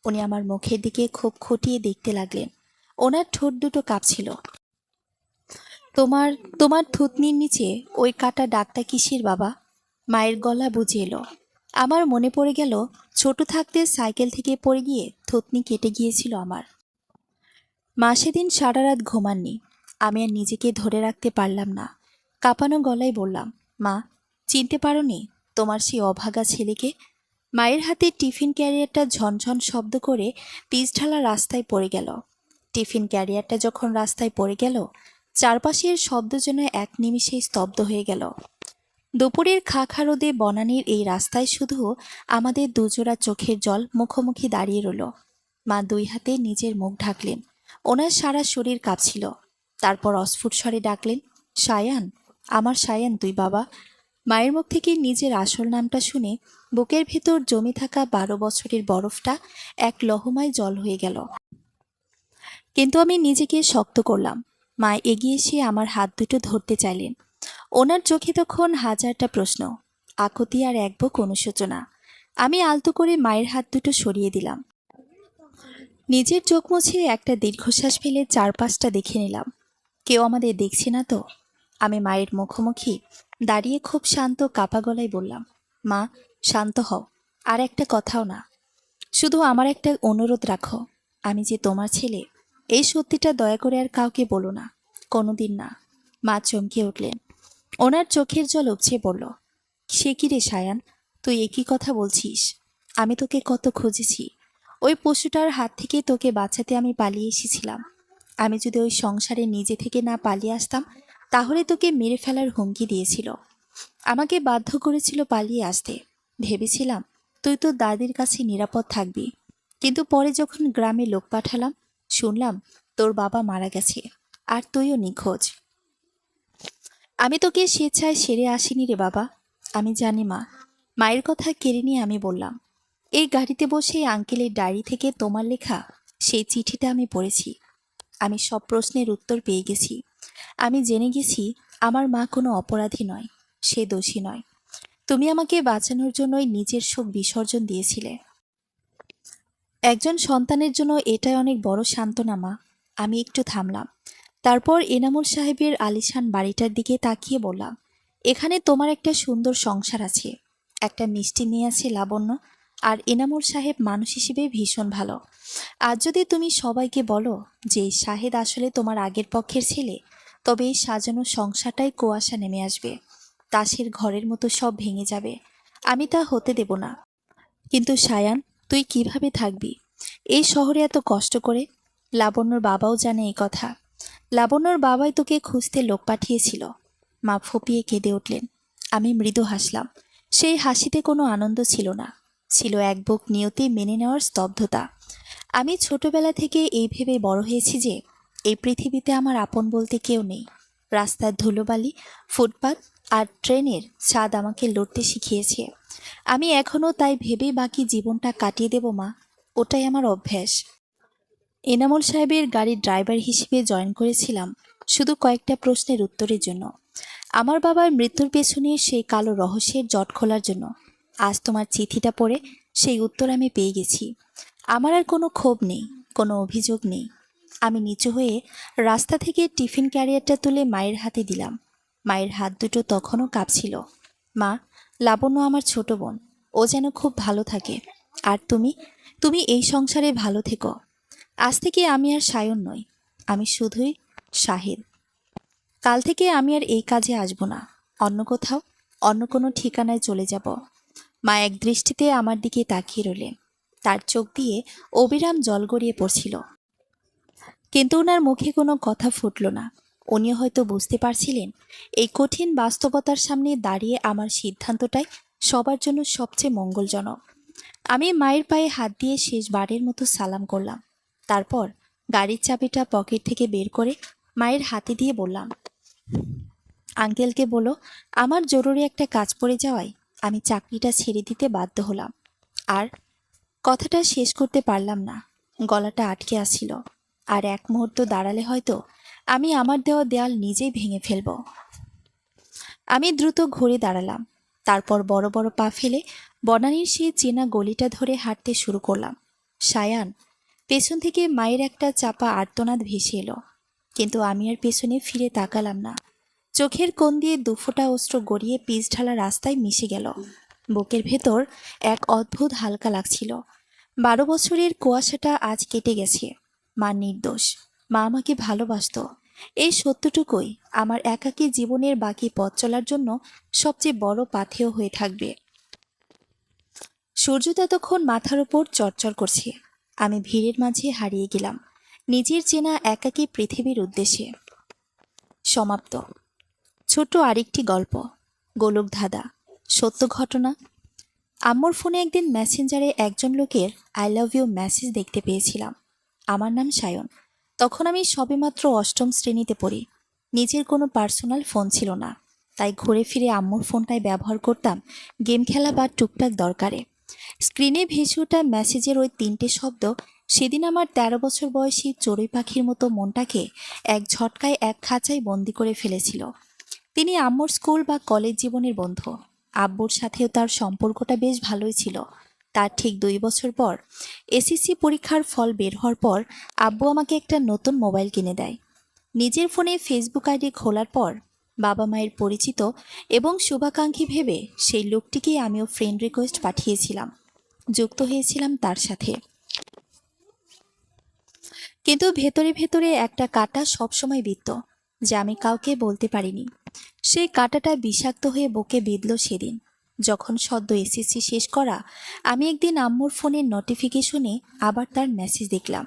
উনি আমার মুখের দিকে খুব খুঁটিয়ে দেখতে লাগলেন। ওনার ঠোঁট দুটো কাঁপছিল। তোমার তোমার থুতনির নিচে ওই কাটা দাগটা কিসের বাবা? মায়ের গলা বুঝে এলো। আমার মনে পড়ে গেল, ছোট থাকতে সাইকেল থেকে পড়ে গিয়ে থুতনি কেটে গিয়েছিল আমার। মা সেদিন সারা রাত ঘুমাননি। আমি আর নিজেকে ধরে রাখতে পারলাম না। কাঁপানো গলায় বললাম, মা, চিনতে পারোনি তোমার সেই অভাগা ছেলেকে? মায়ের হাতে টিফিন ক্যারিয়ারটা ঝনঝন শব্দ করে পিচঢালা রাস্তায় পড়ে গেল। টিফিন ক্যারিয়ারটা যখন রাস্তায় পড়ে গেল, চারপাশের শব্দ যেন এক নিমিষেই স্তব্ধ হয়ে গেল। দুপুরের খাখা রোদে বনানীর এই রাস্তায় শুধু আমাদের দুজোড়া চোখের জল মুখোমুখি দাঁড়িয়ে রইল। মা দুই হাতে নিজের মুখ ঢাকলেন। ওনার সারা শরীর কাঁপছিল। তারপর অস্ফুট স্বরে ডাকলেন, সায়ান, আমার সায়ান তুই বাবা। মায়ের মুখ থেকে নিজের আসল নামটা শুনে বুকের ভেতর জমে থাকা 12 বছরের বরফটা এক লহমায় জল হয়ে গেল। কিন্তু আমি নিজেকে শক্ত করলাম। মা এগিয়ে এসে আমার হাত দুটো ধরতে চাইলেন। ওনার চোখে তখন হাজারটা প্রশ্ন, আকুতি আর এক বুক অনুশোচনা। আমি আলতো করে মায়ের হাত দুটো সরিয়ে দিলাম। নিজের চোখ মুছে একটা দীর্ঘশ্বাস ফেলে চারপাশটা দেখে নিলাম। কেউ আমাদের দেখছে না তো? আমি মায়ের মুখোমুখি দাঁড়িয়ে খুব শান্ত কাপা গলায় বললাম, মা, শান্ত হও, আর একটা কথাও না। শুধু আমার একটা অনুরোধ রাখো, আমি যে তোমার ছেলে, এই সত্যিটা দয়া করে আর কাউকে বলো না, কোনোদিন না। মা চমকে উঠলেন। ওনার চোখের জল উপচে পড়ল। সে কি রে সায়ান, তুই একই কথা বলছিস? আমি তোকে কত খুঁজেছি। ওই পশুটার হাত থেকে তোকে বাঁচাতে আমি পালিয়ে এসেছিলাম। আমি যদি ওই সংসারে নিজে থেকে না পালিয়ে আসতাম, তাহলে তোকে মেরে ফেলার হুমকি দিয়েছিল। আমাকে বাধ্য করেছিল পালিয়ে আসতে। ভেবেছিলাম তুই তো দাদির কাছে নিরাপদ থাকবি। কিন্তু পরে যখন গ্রামে লোক পাঠালাম, শুনলাম তোর বাবা মারা গেছে আর তুইও নিখোঁজ। আমি তোকে স্বেচ্ছায় সেরে আসিনি রে বাবা। আমি জানি মা। মায়ের কথা কেড়ে নিয়ে আমি বললাম, এই গাড়িতে বসে আঙ্কেলের ডায়েরি থেকে তোমার লেখা সেই চিঠিটা আমি পড়েছি। আমি সব প্রশ্নের উত্তর পেয়ে গেছি। আমি জেনে গেছি আমার মা কোনো অপরাধী নয়, সে দোষী নয়। তুমি আমাকে বাঁচানোর জন্যই নিজের সুখ বিসর্জন দিয়েছিলে। একজন সন্তানের জন্য এটাই অনেক বড় সান্ত্বনা মা। আমি একটু থামলাম। তারপর এনামুল সাহেবের আলিশান বাড়িটার দিকে তাকিয়ে বললাম, এখানে তোমার একটা সুন্দর সংসার আছে, একটা মিষ্টি মেয়ে আছে লাবণ্য, আর এনামুর সাহেব মানুষ হিসেবে ভীষণ ভালো। আজ যদি তুমি সবাইকে বলো যে শাহেদ আসলে তোমার আগের পক্ষের ছেলে, তবে এই সাজানো সংসারটাই কুয়াশা নেমে আসবে, তাসের ঘরের মতো সব ভেঙে যাবে। আমি তা হতে দেব না। কিন্তু সায়ান, তুই কিভাবে থাকবি এই শহরে এত কষ্ট করে? লাবণ্যর বাবাও জানে এই কথা। লাবণ্যর বাবাই তোকে খুঁজতে লোক পাঠিয়েছিল। মা ফুপিয়ে কেঁদে উঠলেন। আমি মৃদু হাসলাম। সেই হাসিতে কোনো আনন্দ ছিল না, ছিল এক বুক নিয়তি মেনে নেওয়ার স্তব্ধতা। আমি ছোটবেলা থেকে এই ভেবে বড় হয়েছি যে এই পৃথিবীতে আমার আপন বলতে কেউ নেই। রাস্তার ধুলোবালি, ফুটপাত আর ট্রেনের ছাদ আমাকে লড়তে শিখিয়েছে। আমি এখনও তাই ভেবেই বাকি জীবনটা কাটিয়ে দেব মা। ওটাই আমার অভ্যাস। এনামুল সাহেবের গাড়ির ড্রাইভার হিসেবে জয়েন করেছিলাম শুধু কয়েকটা প্রশ্নের উত্তরের জন্য। আমার বাবার মৃত্যুর পেছনে সেই কালো রহস্যের জট খোলার জন্য। আজ তোমার চিঠিটা পড়ে সেই উত্তর আমি পেয়ে গেছি। আমার আর কোনো ক্ষোভ নেই, কোনো অভিযোগ নেই। আমি নিচু হয়ে রাস্তা থেকে টিফিন ক্যারিয়ারটা তুলে মায়ের হাতে দিলাম। মায়ের হাত দুটো তখনও কাঁপছিল। মা, লাবণ্য আমার ছোট বোন, ও যেন খুব ভালো থাকে। আর তুমি, তুমি এই সংসারে ভালো থেকো। আজ থেকে আমি আর সায়ন নই, আমি শুধুই শাহিদ। কাল থেকে আমি আর এই কাজে আসব না, অন্য কোথাও, অন্য কোনো ঠিকানায় চলে যাব। মা এক দৃষ্টিতে আমার দিকে তাকিয়ে রইলেন। তার চোখ দিয়ে অবিরাম জল গড়িয়ে পড়ছিল, কিন্তু ওনার মুখে কোনো কথা ফুটল না। উনি হয়তো বুঝতে পারছিলেন এই কঠিন বাস্তবতার সামনে দাঁড়িয়ে আমার সিদ্ধান্তটাই সবার জন্য সবচেয়ে মঙ্গলজনক। আমি মায়ের পায়ে হাত দিয়ে শেষবারের মতো সালাম করলাম। তারপর গাড়ির চাবিটা পকেট থেকে বের করে মায়ের হাতে দিয়ে বললাম, আঙ্কেলকে বলো আমার জরুরি একটা কাজ পড়ে যাওয়ায় আমি চাকরিটা ছেড়ে দিতে বাধ্য হলাম। আর কথাটা শেষ করতে পারলাম না, গলাটা আটকে আসছিল। আর এক মুহূর্ত দাঁড়ালে হয়তো আমি আমার দেওয়া দেয়াল নিজেই ভেঙে ফেলব। আমি দ্রুত ঘুরে দাঁড়ালাম। তারপর বড় বড় পা ফেলে বনানীর সেই চেনা গলিটা ধরে হাঁটতে শুরু করলাম। সায়ান, পেছন থেকে মায়ের একটা চাপা আর্তনাদ ভেসে এলো, কিন্তু আমি আর পেছনে ফিরে তাকালাম না। চোখের কোণ দিয়ে দুফোঁটা অস্ত্র গড়িয়ে পিচ ঢালা রাস্তায় মিশে গেল। বুকের ভেতর এক অদ্ভুত হালকা লাগছিল। 12 বছরের কুয়াশাটা আজ কেটে গেছে। মা নির্দোষ, মা আমাকে ভালোবাসতো। এই সত্যটুকুই আমার একাকী জীবনের বাকি পথ চলার জন্য সবচেয়ে বড় পাথেয় হয়ে থাকবে। সূর্যটা তখন মাথার উপর চড়চড় করছে। আমি ভিড়ের মাঝে হারিয়ে গেলাম নিজের চেনা একাকী পৃথিবীর উদ্দেশ্যে। সমাপ্ত। ছোট্ট আরেকটি গল্প, গোলকধাঁধা। সত্য ঘটনা। আম্মুর ফোনে একদিন মেসেঞ্জারে একজন লোকের আই লাভ ইউ মেসেজ দেখতে পেয়েছিলাম। আমার নাম সায়ন। তখন আমি সবেমাত্র 8ম শ্রেণীতে পড়ি। নিজের কোনো পার্সোনাল ফোন ছিল না, তাই ঘুরে ফিরে আম্মুর ফোনটাই ব্যবহার করতাম গেম খেলা বা টুকটাক দরকারে। স্ক্রিনে ভেসে ওঠা মেসেজের ওই 3টে শব্দ সেদিন আমার 13 বছর বয়সী চড়ুই পাখির মতো মনটাকে এক ঝটকায় এক খাঁচায় বন্দি করে ফেলেছিল। তিনি আম্মুর স্কুল বা কলেজ জীবনের বন্ধু। আব্বুর সাথেও তার সম্পর্কটা বেশ ভালোই ছিল। তার ঠিক 2 বছর পর এসএসসি পরীক্ষার ফল বের হওয়ার পর আব্বু আমাকে একটা নতুন মোবাইল কিনে দেয়। নিজের ফোনে ফেসবুক আইডি খোলার পর বাবা মায়ের পরিচিত এবং শুভাকাঙ্ক্ষী ভেবে সেই লোকটিকেই আমিও ফ্রেন্ড রিকোয়েস্ট পাঠিয়েছিলাম, যুক্ত হয়েছিলাম তার সাথে। কিন্তু ভেতরে ভেতরে একটা কাঁটা সবসময় বিঁধত, যা আমি কাউকে বলতে পারিনি। সেই কাঁটাটা বিষাক্ত হয়ে বুকে বিঁধল সেদিন যখন সদ্য এসএসসি শেষ করা আমি একদিন আম্মুর ফোনের নোটিফিকেশনে আবার তার মেসেজ দেখলাম,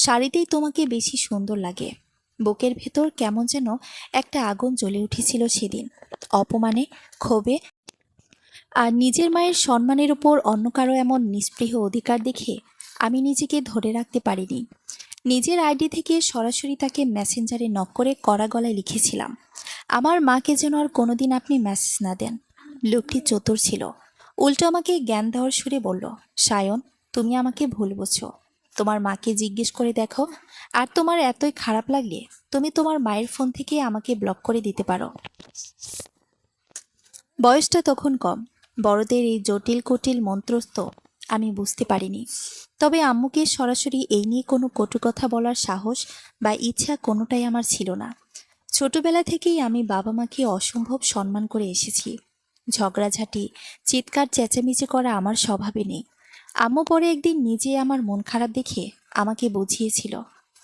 শাড়িতেই তোমাকে বেশি সুন্দর লাগে। বুকের ভেতর কেমন যেন একটা আগুন জ্বলে উঠেছিল সেদিন, অপমানে, ক্ষোভে, আর নিজের মায়ের সম্মানের উপর অন্য কারো এমন নিস্পৃহ অধিকার দেখে আমি নিজেকে ধরে রাখতে পারিনি। নিজের আইডি থেকে সরাসরি তাকে মেসেঞ্জারে নক করে কড়া গলায় লিখেছিলাম, আমার মাকে যেন আর কোনোদিন আপনি মেসেজ না দেন। লোকটি চতুর ছিল, উল্টো আমাকে জ্ঞান দেওয়ার সুরে বলল, সায়ন, তুমি আমাকে ভুল বুঝছো। তোমার মাকে জিজ্ঞেস করে দেখো, আর তোমার এতই খারাপ লাগলে তুমি তোমার মায়ের ফোন থেকে আমাকে ব্লক করে দিতে পারো। বয়সটা তখন কম, বড়দের এই জটিল কুটিল মন্ত্রস্থ আমি বুঝতে পারিনি। তবে আম্মুকে সরাসরি এই নিয়ে কোনো কটু কথা বলার সাহস বা ইচ্ছা কোনোটাই আমার ছিল না। ছোটবেলা থেকেই আমি বাবা মাকে অসম্ভব সম্মান করে এসেছি। ঝগড়াঝাঁটি, চিৎকার চেঁচামেচি করা আমার স্বভাবে নেই। আম্মু পরে একদিন নিজে আমার মন খারাপ দেখে আমাকে বুঝিয়েছিল,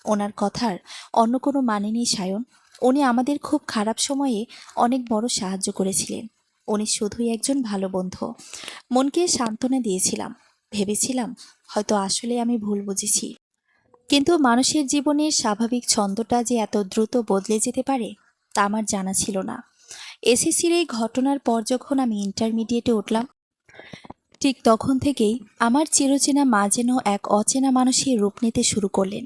ওনার কথার অন্য কোনো মানে নেই সায়ন। উনি আমাদের খুব খারাপ সময়ে অনেক বড় সাহায্য করেছিলেন। উনি শুধুই একজন ভালো বন্ধু। মনকে সান্ত্বনা দিয়েছিলাম, ভেবেছিলাম হয়তো আসলে আমি ভুল বুঝেছি। কিন্তু মানুষের জীবনের স্বাভাবিক ছন্দটা যে এত দ্রুত বদলে যেতে পারে তা আমার জানা ছিল না। এসএসসির এই ঘটনার পর যখন আমি ইন্টারমিডিয়েটে উঠলাম, ঠিক তখন থেকেই আমার চিরচেনা মা যেন এক অচেনা মানুষের রূপ নিতে শুরু করলেন।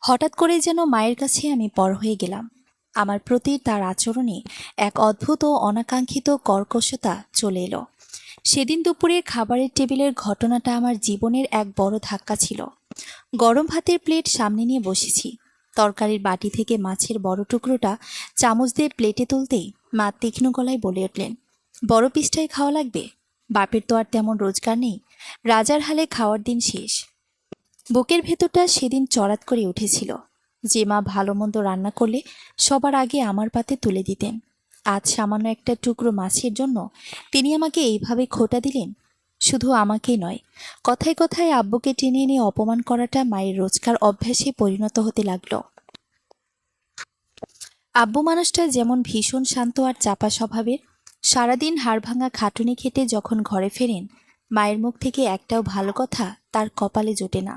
হঠাৎ করে যেন মায়ের কাছে আমি পর হয়ে গেলাম। আমার প্রতি তার আচরণে এক অদ্ভুত ও অনাকাঙ্ক্ষিত কর্কশতা চলে এলো। সেদিন দুপুরে খাবারের টেবিলের ঘটনাটা আমার জীবনের এক বড় ধাক্কা ছিল। গরম ভাতের প্লেট সামনে নিয়ে বসেছি। তরকারির বাটি থেকে মাছের বড় টুকরোটা চামচ দিয়ে প্লেটে তুলতেই মা তীক্ষ্ণ গলায় বলে উঠলেন, বড় পিসটাই খাওয়া লাগবে। বাপের তো আর তেমন রোজগার নেই, রাজার হালে খাওয়ার দিন শেষ। বুকের ভেতরটা সেদিন চড়াত করে উঠেছিল। যে মা ভালো মন্দ রান্না করলে সবার আগে আমার পাতে তুলে দিতেন, আজ সামান্য একটা টুকরো মাছের জন্য তিনি আমাকে এইভাবে খোঁটা দিলেন। শুধু আমাকেই নয়, কথায় কথায় আব্বুকে টেনে এনে অপমান করাটা মায়ের রোজকার অভ্যাসে পরিণত হতে লাগলো। আব্বু মানুষটা যেমন ভীষণ শান্ত আর চাপা স্বভাবের, সারাদিন হাড়ভাঙা খাটুনি খেটে যখন ঘরে ফেরেন, মায়ের মুখ থেকে একটাও ভালো কথা তার কপালে জোটে না।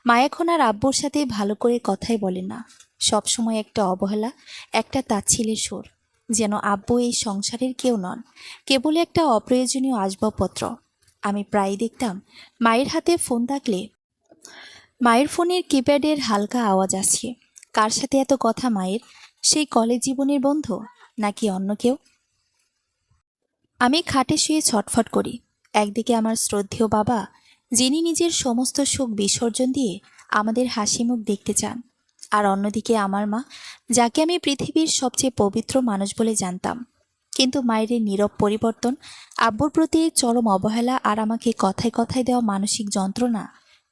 মা এখন আর আব্বুর সাথে ভালো করে কথাই বলেন না। সবসময় একটা অবহেলা, একটা তাচ্ছিলের সুর, যেন আব্বু এই সংসারের কেউ নন, কেবল একটা অপ্রয়োজনীয় আসবাবপত্র। আমি প্রায়ই দেখতাম মায়ের হাতে ফোন থাকলে মায়ের ফোনের কিপ্যাডের হালকা আওয়াজ আসছে। কার সাথে এত কথা মায়ের? সেই কলেজ জীবনের বন্ধু, নাকি অন্য কেউ? আমি খাটে শুয়ে ছটফট করি। একদিকে আমার শ্রদ্ধেয় বাবা, যিনি নিজের সমস্ত সুখ বিসর্জন দিয়ে আমাদের হাসি মুখ দেখতে চান, আর অন্যদিকে আমার মা, যাকে আমি পৃথিবীর সবচেয়ে পবিত্র মানুষ বলে জানতাম। কিন্তু মায়ের এই নীরব পরিবর্তন, আব্বুর প্রতি এই চরম অবহেলা আর আমাকে কথায় কথায় দেওয়া মানসিক যন্ত্রণা,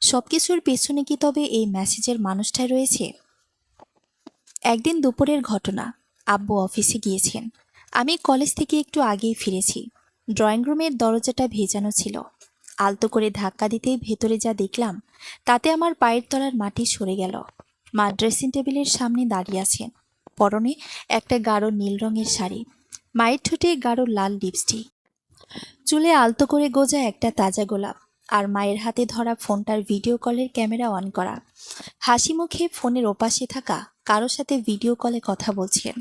সবকিছুর পেছনে কি তবে এই মেসেজের মানুষটাই রয়েছে? একদিন দুপুরের ঘটনা। আব্বু অফিসে গিয়েছেন। আমি কলেজ থেকে একটু আগেই ফিরেছি। ড্রয়িং রুমের দরজাটা ভেজানো ছিল। আলতো করে ধাক্কা দিতেই ভেতরে যা দেখলাম, তাতে আমার পায়ের তলার মাটি সরে গেল। মা ড্রেসিং টেবিলের সামনে দাঁড়িয়ে আছেন, পরনে একটা গাঢ় নীল রঙের শাড়ি, মায়ের ঠোঁটে গাঢ় লাল লিপস্টিক, চুলে আলতো করে গোজা একটা তাজা গোলাপ, আর মায়ের হাতে ধরা ফোনটার ভিডিও কলের ক্যামেরা অন করা। হাসি মুখে ফোনের ওপাশে থাকা কারো সাথে ভিডিও কলে কথা বলছেন।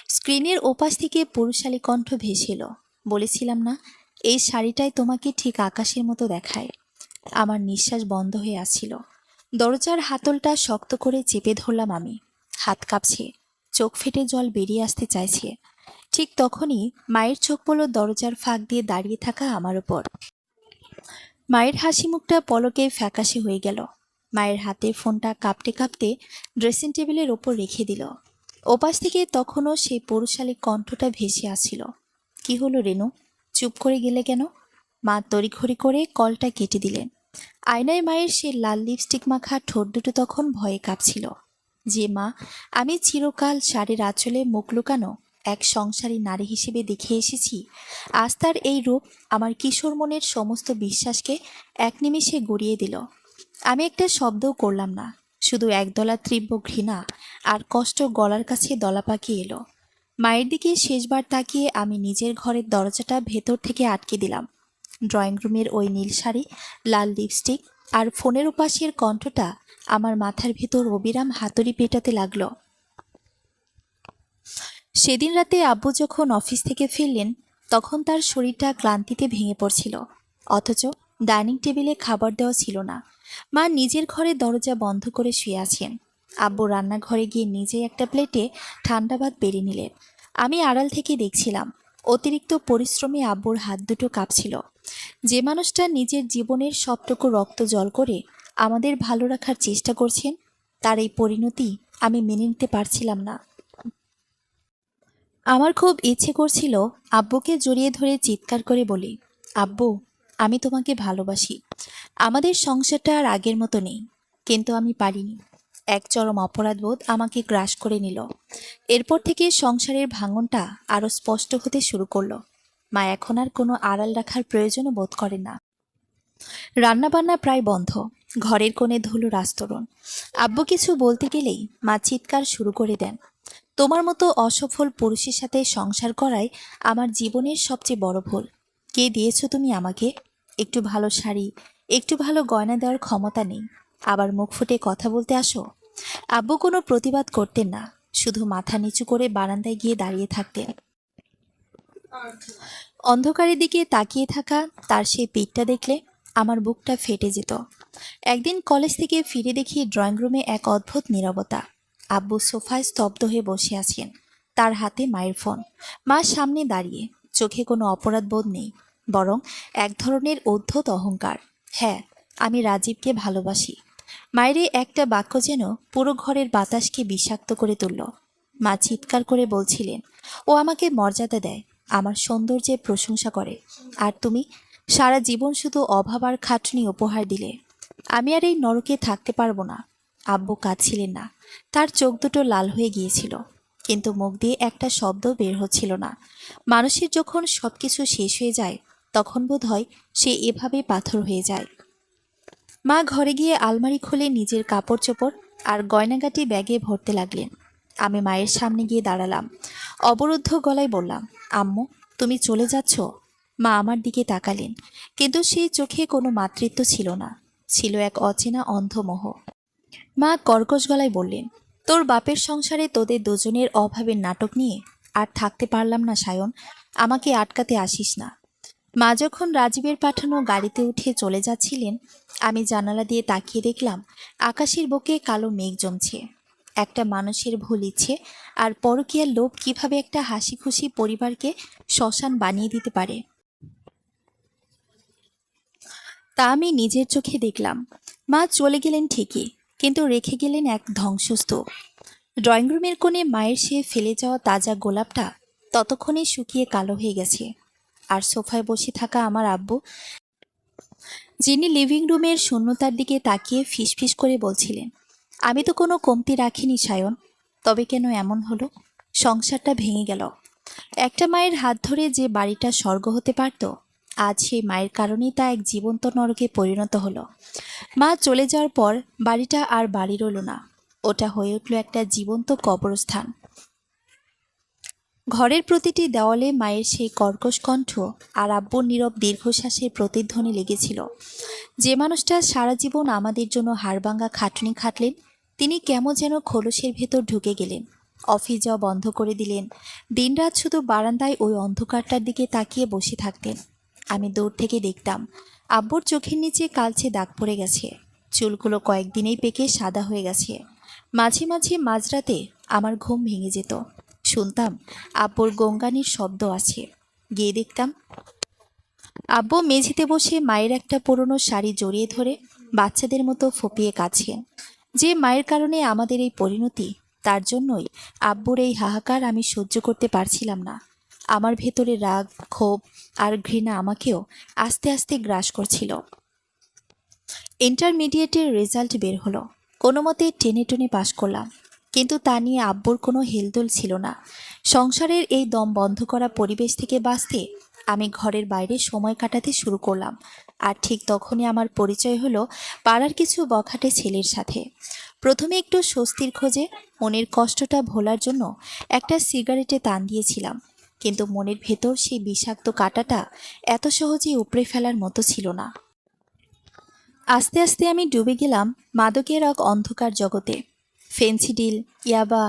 স্ক্রিনের ওপাশ থেকে পুরুষালী কণ্ঠ ভেসে এলো, বলেছিলাম না, এই শাড়িটাই তোমাকে ঠিক আকাশের মতো দেখায়। আমার নিঃশ্বাস বন্ধ হয়ে আসছিল। দরজার হাতলটা শক্ত করে চেপে ধরলাম আমি। হাত কাঁপছে, চোখ ফেটে জল বেরিয়ে আসতে চাইছে। ঠিক তখনই মায়ের চোখ পড়ল দরজার ফাঁক দিয়ে দাঁড়িয়ে থাকা আমার ওপর। মায়ের হাসি মুখটা পলকে ফ্যাকাশে হয়ে গেল। মায়ের হাতে ফোনটা কাঁপতে কাঁপতে ড্রেসিং টেবিলের ওপর রেখে দিল। ওপাশ থেকে তখনও সেই পুরুষালী কণ্ঠটা ভেসে আসছিল, কি হলো রেনু, চুপ করে গেলে কেন? মা তড়িঘড়ি করে কলটা কেটে দিলেন। আয়নায় মায়ের সে লাল লিপস্টিক মাখা ঠোঁট দুটো তখন ভয়ে কাঁপছিল। যে মা আমি চিরকাল শাড়ির আঁচলে মুখ লুকানো এক সংসারী নারী হিসেবে দেখে এসেছি, আজ তার এই রূপ আমার কিশোর মনের সমস্ত বিশ্বাসকে এক নিমেষে গড়িয়ে দিল। আমি একটা শব্দও করলাম না, শুধু একদলা তীব্র ঘৃণা আর কষ্ট গলার কাছে দলা পাকিয়ে এলো। মায়ের দিকে শেষবার তাকিয়ে আমি নিজের ঘরের দরজাটা ভেতর থেকে আটকে দিলাম। ড্রয়িং রুমের ওই নীল শাড়ি, লাল লিপস্টিক আর ফোনের ওপাশের কণ্ঠটা আমার মাথার ভেতর অবিরাম হাতুড়ি পেটাতে লাগলো। সেদিন রাতে আব্বু যখন অফিস থেকে ফিরলেন, তখন তার শরীরটা ক্লান্তিতে ভেঙে পড়ছিল, অথচ ডাইনিং টেবিলে খাবার দেওয়া ছিল না। মা নিজের ঘরে দরজা বন্ধ করে শুয়ে আছেন। আব্বু রান্নাঘরে গিয়ে নিজেই একটা প্লেটে ঠান্ডা ভাত বেড়ে নিলেন। আমি আড়াল থেকে দেখছিলাম। অতিরিক্ত পরিশ্রমে আব্বুর হাত দুটো কাঁপছিল। যে মানুষটা নিজের জীবনের সবটুকু রক্ত জল করে আমাদের ভালো রাখার চেষ্টা করছেন, তার এই পরিণতি আমি মেনে নিতে পারছিলাম না। আমার খুব ইচ্ছে করছিল আব্বুকে জড়িয়ে ধরে চিৎকার করে বলি, আব্বু আমি তোমাকে ভালোবাসি, আমাদের সংসারটা আর আগের মতো নেই। কিন্তু আমি পারিনি। এক চরম অপরাধবোধ আমাকে গ্রাস করে নিল। এরপর থেকে সংসারের ভাঙনটা আরও স্পষ্ট হতে শুরু করলো। মা এখন আর কোনো আড়াল রাখার প্রয়োজনও বোধ করে না। রান্নাবান্না প্রায় বন্ধ। ঘরের কোণে ধুলোর আস্তরণ। আব্বু কিছু বলতে গেলেই মা চিৎকার শুরু করে দেন, তোমার মতো অসফল পুরুষের সাথে সংসার করাই আমার জীবনের সবচেয়ে বড় ভুল। কে দিয়েছো তুমি আমাকে? একটু ভালো শাড়ি, একটু ভালো গয়না দেওয়ার ক্ষমতা নেই, আবার মুখ ফুটে কথা বলতে আসো। আব্বু কোনো প্রতিবাদ করতেন না, শুধু মাথা নিচু করে বারান্দায় গিয়ে দাঁড়িয়ে থাকতেন। অন্ধকারের দিকে তাকিয়ে থাকা তার সেই পিঠটা দেখলে আমার বুকটা ফেটে যেত। একদিন কলেজ থেকে ফিরে দেখি ড্রয়িং রুমে এক অদ্ভুত নীরবতা। আব্বু সোফায় স্তব্ধ হয়ে বসে আছেন, তার হাতে মায়ের ফোন। মা সামনে দাঁড়িয়ে, চোখে কোনো অপরাধ বোধ নেই, বরং এক ধরনের অদ্ভুত অহংকার। হ্যাঁ, আমি রাজীবকে ভালোবাসি। মায়ের এই একটা বাক্য যেন পুরো ঘরের বাতাসকে বিষাক্ত করে তুলল। মা চিৎকার করে বলছিলেন, ও আমাকে মর্যাদা দেয়, আমার সৌন্দর্যের প্রশংসা করে, আর তুমি সারা জীবন শুধু অভাব আর খাটনি উপহার দিলে। আমি আর এই নরকে থাকতে পারবো না। আব্বু কাঁদছিলেন না, তার চোখ দুটো লাল হয়ে গিয়েছিল, কিন্তু মুখ দিয়ে একটা শব্দ বের হচ্ছিল না। মানুষের যখন সবকিছু শেষ হয়ে যায়, তখন বোধ হয় সে এভাবেই পাথর হয়ে যায়। মা ঘরে গিয়ে আলমারি খুলে নিজের কাপড় চোপড় আর গয়নাগাটি ব্যাগে ভরতে লাগলেন। আমি মায়ের সামনে গিয়ে দাঁড়ালাম। অবরুদ্ধ গলায় বললাম, আম্মু, তুমি চলে যাচ্ছ? মা আমার দিকে তাকালেন, কিন্তু সেই চোখে কোনো মাতৃত্ব ছিল না, ছিল এক অচেনা অন্ধমোহ। মা কর্কশ গলায় বললেন, তোর বাপের সংসারে তোদের দুজনের অভাবের নাটক নিয়ে আর থাকতে পারলাম না সায়ন, আমাকে আটকাতে আসিস না। মা যখন রাজীবের পাঠানো গাড়িতে উঠে চলে যাচ্ছিলেন, আমি জানালা দিয়ে তাকিয়ে দেখলাম আকাশের বুকে কালো মেঘ জমছে। একটা মানুষের ভুল ইচ্ছে আর পরকীয়ার লোভ কিভাবে একটা হাসি খুশি পরিবারকে শ্মশান বানিয়ে দিতে পারে, তা আমি নিজের চোখে দেখলাম। মা চলে গেলেন ঠিকই, কিন্তু রেখে গেলেন এক ধ্বংসস্তূপ। ড্রয়িং রুমের কোণে মায়ের সে ফেলে যাওয়া তাজা গোলাপটা ততক্ষণে শুকিয়ে কালো হয়ে গেছে। আর সোফায় বসে থাকা আমার আব্বু, যিনি লিভিং রুমের শূন্যতার দিকে তাকিয়ে ফিসফিস করে বলছিলেন, আমি তো কোনো কমতি রাখিনি সায়ন, তবে কেন এমন হলো? সংসারটা ভেঙে গেল। একটা মায়ের হাত ধরে যে বাড়িটা স্বর্গ হতে পারত, আজ সেই মায়ের কারণেই তা এক জীবন্ত নরকে পরিণত হলো। মা চলে যাওয়ার পর বাড়িটা আর বাড়ি রইল না, ওটা হয়ে উঠল একটা জীবন্ত কবরস্থান। ঘরের প্রতিটি দেওয়ালে মায়ের সেই কর্কশ কণ্ঠ আর আব্বুর নীরব দীর্ঘশ্বাসের প্রতিধ্বনি লেগেছিল। যে মানুষটা সারা জীবন আমাদের জন্য হাড়ভাঙ্গা খাটুনি খাটলেন, তিনি কেমন যেন খোলসের ভেতর ঢুকে গেলেন, অফিস যাওয়া বন্ধ করে দিলেন, দিনরাত শুধু বারান্দায় ওই অন্ধকারটার দিকে তাকিয়ে বসে থাকতেন। আমি দূর থেকে দেখতাম আব্বুর চোখের নিচে কালচে দাগ পড়ে গেছে, চুলগুলো কয়েকদিনেই পেকে সাদা হয়ে গেছে। মাঝে মাঝে মাঝরাতে আমার ঘুম ভেঙে যেত, শুনতাম আব্বুর গঙ্গানির শব্দ আছে, গিয়ে দেখতাম আব্বু মেঝেতে বসে মায়ের একটা পুরনো শাড়ি জড়িয়ে ধরে বাচ্চাদের মতো ফুপিয়ে কাঁদছেন। যে মায়ের কারণে আমাদের এই পরিণতি, তার জন্যই আব্বুর এই হাহাকার আমি সহ্য করতে পারছিলাম না। আমার ভেতরে রাগ, ক্ষোভ আর ঘৃণা আমাকেও আস্তে আস্তে গ্রাস করছিল। ইন্টারমিডিয়েটের রেজাল্ট বের হলো, কোনো মতে টেনে টুনে পাশ করলাম, কিন্তু তা নিয়ে আব্বুর কোনো হেলদোল ছিল না। সংসারের এই দম বন্ধ করা পরিবেশ থেকে বাঁচতে আমি ঘরের বাইরে সময় কাটাতে শুরু করলাম। আর ঠিক তখনই আমার পরিচয় হলো পাড়ার কিছু বখাটে ছেলের সাথে। প্রথমে একটু স্বস্তির খোঁজে মনের কষ্টটা ভোলার জন্য একটা সিগারেটে টান দিয়েছিলাম, কিন্তু মনের ভেতর সেই বিষাক্ত কাঁটাটা এত সহজেই উপড়ে ফেলার মতো ছিল না। আস্তে আস্তে আমি ডুবে গেলাম মাদকের এক অন্ধকার জগতে। ফেন্সিডিল, ইয়াবা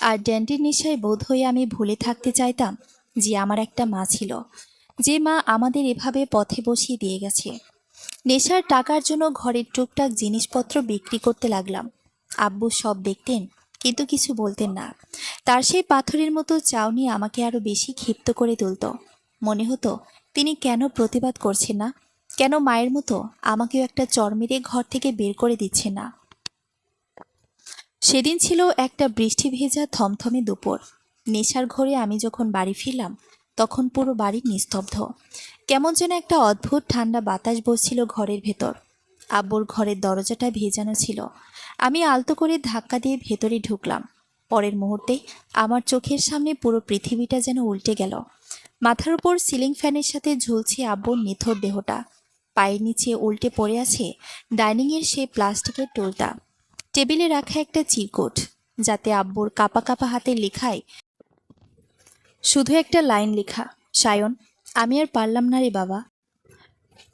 আর ড্যান্ডির নেশায় বোধ হয়ে আমি ভুলে থাকতে চাইতাম যে আমার একটা মা ছিল, যে মা আমাদের এভাবে পথে বসিয়ে দিয়ে গেছে। নেশার টাকার জন্য ঘরের টুকটাক জিনিসপত্র বিক্রি করতে লাগলাম। আব্বু সব দেখতেন, কিন্তু কিছু বলতেন না। তার সেই পাথরের মতো চাউনি আমাকে আরও বেশি ক্ষিপ্ত করে তুলত। মনে হতো তিনি কেন প্রতিবাদ করছেন না, কেন মায়ের মতো আমাকেও একটা চড় মেরে ঘর থেকে বের করে দিচ্ছে না। সেদিন ছিল একটা বৃষ্টি ভেজা থমথমে দুপুর। নেশার ঘরে আমি যখন বাড়ি ফিরলাম, তখন পুরো বাড়ি নিস্তব্ধ। কেমন যেন একটা অদ্ভুত ঠান্ডা বাতাস বসছিল ঘরের ভেতর। আব্বুর ঘরের দরজাটা ভেজানো ছিল। আমি আলতো করে ধাক্কা দিয়ে ভেতরে ঢুকলাম। পরের মুহূর্তে আমার চোখের সামনে পুরো পৃথিবীটা যেন উল্টে গেল। মাথার উপর সিলিং ফ্যানের সাথে ঝুলছে আব্বুর নিথর দেহটা। পায়ের নিচে উল্টে পড়ে আছে ডাইনিংয়ের সেই প্লাস্টিকের টোলটা। টেবিলে রাখা একটা চিরকুট, যাতে আব্বুর কাপা কাপা হাতের লেখায় শুধু একটা লাইন লেখা, সায়ন, আমি আর পারলাম না রে বাবা।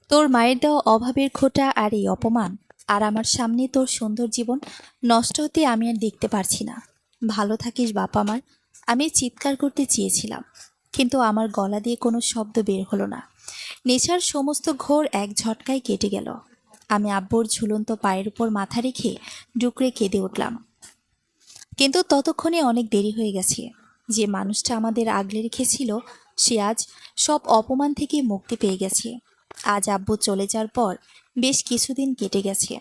তোর মায়ের দেওয়া অভাবের খোঁটা আর এই অপমান, আর আমার সামনে তোর সুন্দর জীবন নষ্ট হতে আমি আর দেখতে পারছি না। ভালো থাকিস বাপ আমার। আমি চিৎকার করতে চেয়েছিলাম, কিন্তু আমার গলা দিয়ে কোনো শব্দ বের হলো না। নেশার সমস্ত ঘোর এক ঝটকায় কেটে গেল। আমি আব্বুর ঝুলন্ত পায়ের উপর মাথা রেখে ডুকরে কেঁদে উঠলাম। কিন্তু ততক্ষণে অনেক দেরি হয়ে গেছে। যে মানুষটা আমাদের আগলে রেখেছিল, সে আজ সব অপমান থেকে মুক্তি পেয়ে গেছে। আজ আব্বু চলে যাওয়ার পর বেশ কিছুদিন কেটে গেছে।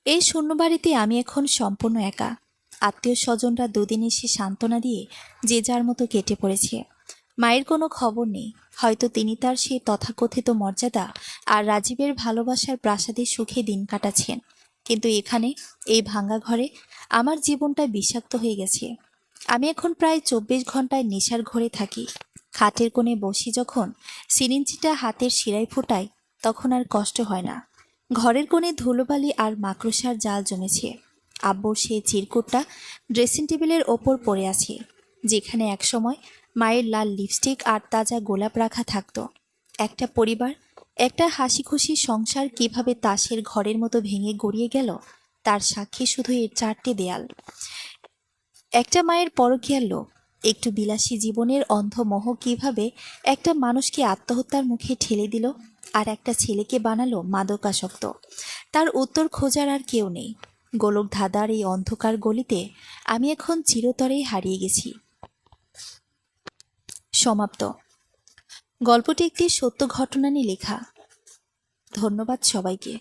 এই শূন্য বাড়িতে আমি এখন সম্পূর্ণ একা। আত্মীয় স্বজনরা দুদিন এসে সান্ত্বনা দিয়ে যে যার মতো কেটে পড়েছে। মায়ের কোনো খবর নেই। হয়তো তিনি তার সেই তথাকথিত মর্যাদা আর রাজীবের ভালোবাসার প্রাসাদে সুখে দিন কাটাচ্ছেন। কিন্তু এখানে, এই ভাঙা ঘরে, আমার জীবনটা বিষাক্ত হয়ে গেছে। আমি এখন প্রায় 24 ঘন্টায় নেশার ঘরে থাকি। খাটের কোণে বসি যখন, সিরিঞ্জিটা হাতের শিরায় ফোটাই, তখন আর কষ্ট হয় না। ঘরের কোণে ধুলোবালি আর মাকড়সার জাল জমেছে। আব্বুর সেই চিরকুটটা ড্রেসিং টেবিলের ওপর পড়ে আছে, যেখানে একসময় মায়ের লাল লিপস্টিক আর তাজা গোলাপ রাখা থাকতো। একটা পরিবার, একটা হাসি খুশি সংসার কিভাবে তাসের ঘরের মতো ভেঙে গড়িয়ে গেল, তার সাক্ষী শুধু এর 4টে দেয়াল। একটা মায়ের পরকীয়ার লোভ, একটু বিলাসী জীবনের অন্ধ মোহ কিভাবে একটা মানুষকে আত্মহত্যার মুখে ঠেলে দিল, আর একটা ছেলেকে বানালো মাদকাসক্ত। তার উত্তর খোঁজার আর কেউ নেই। গোলক ধাঁধার এই অন্ধকার গলিতে আমি এখন চিরতরেই হারিয়ে গেছি। সমাপ্ত। গল্পটি একটি সত্য ঘটনা নিয়ে লেখা। ধন্যবাদ সবাইকে।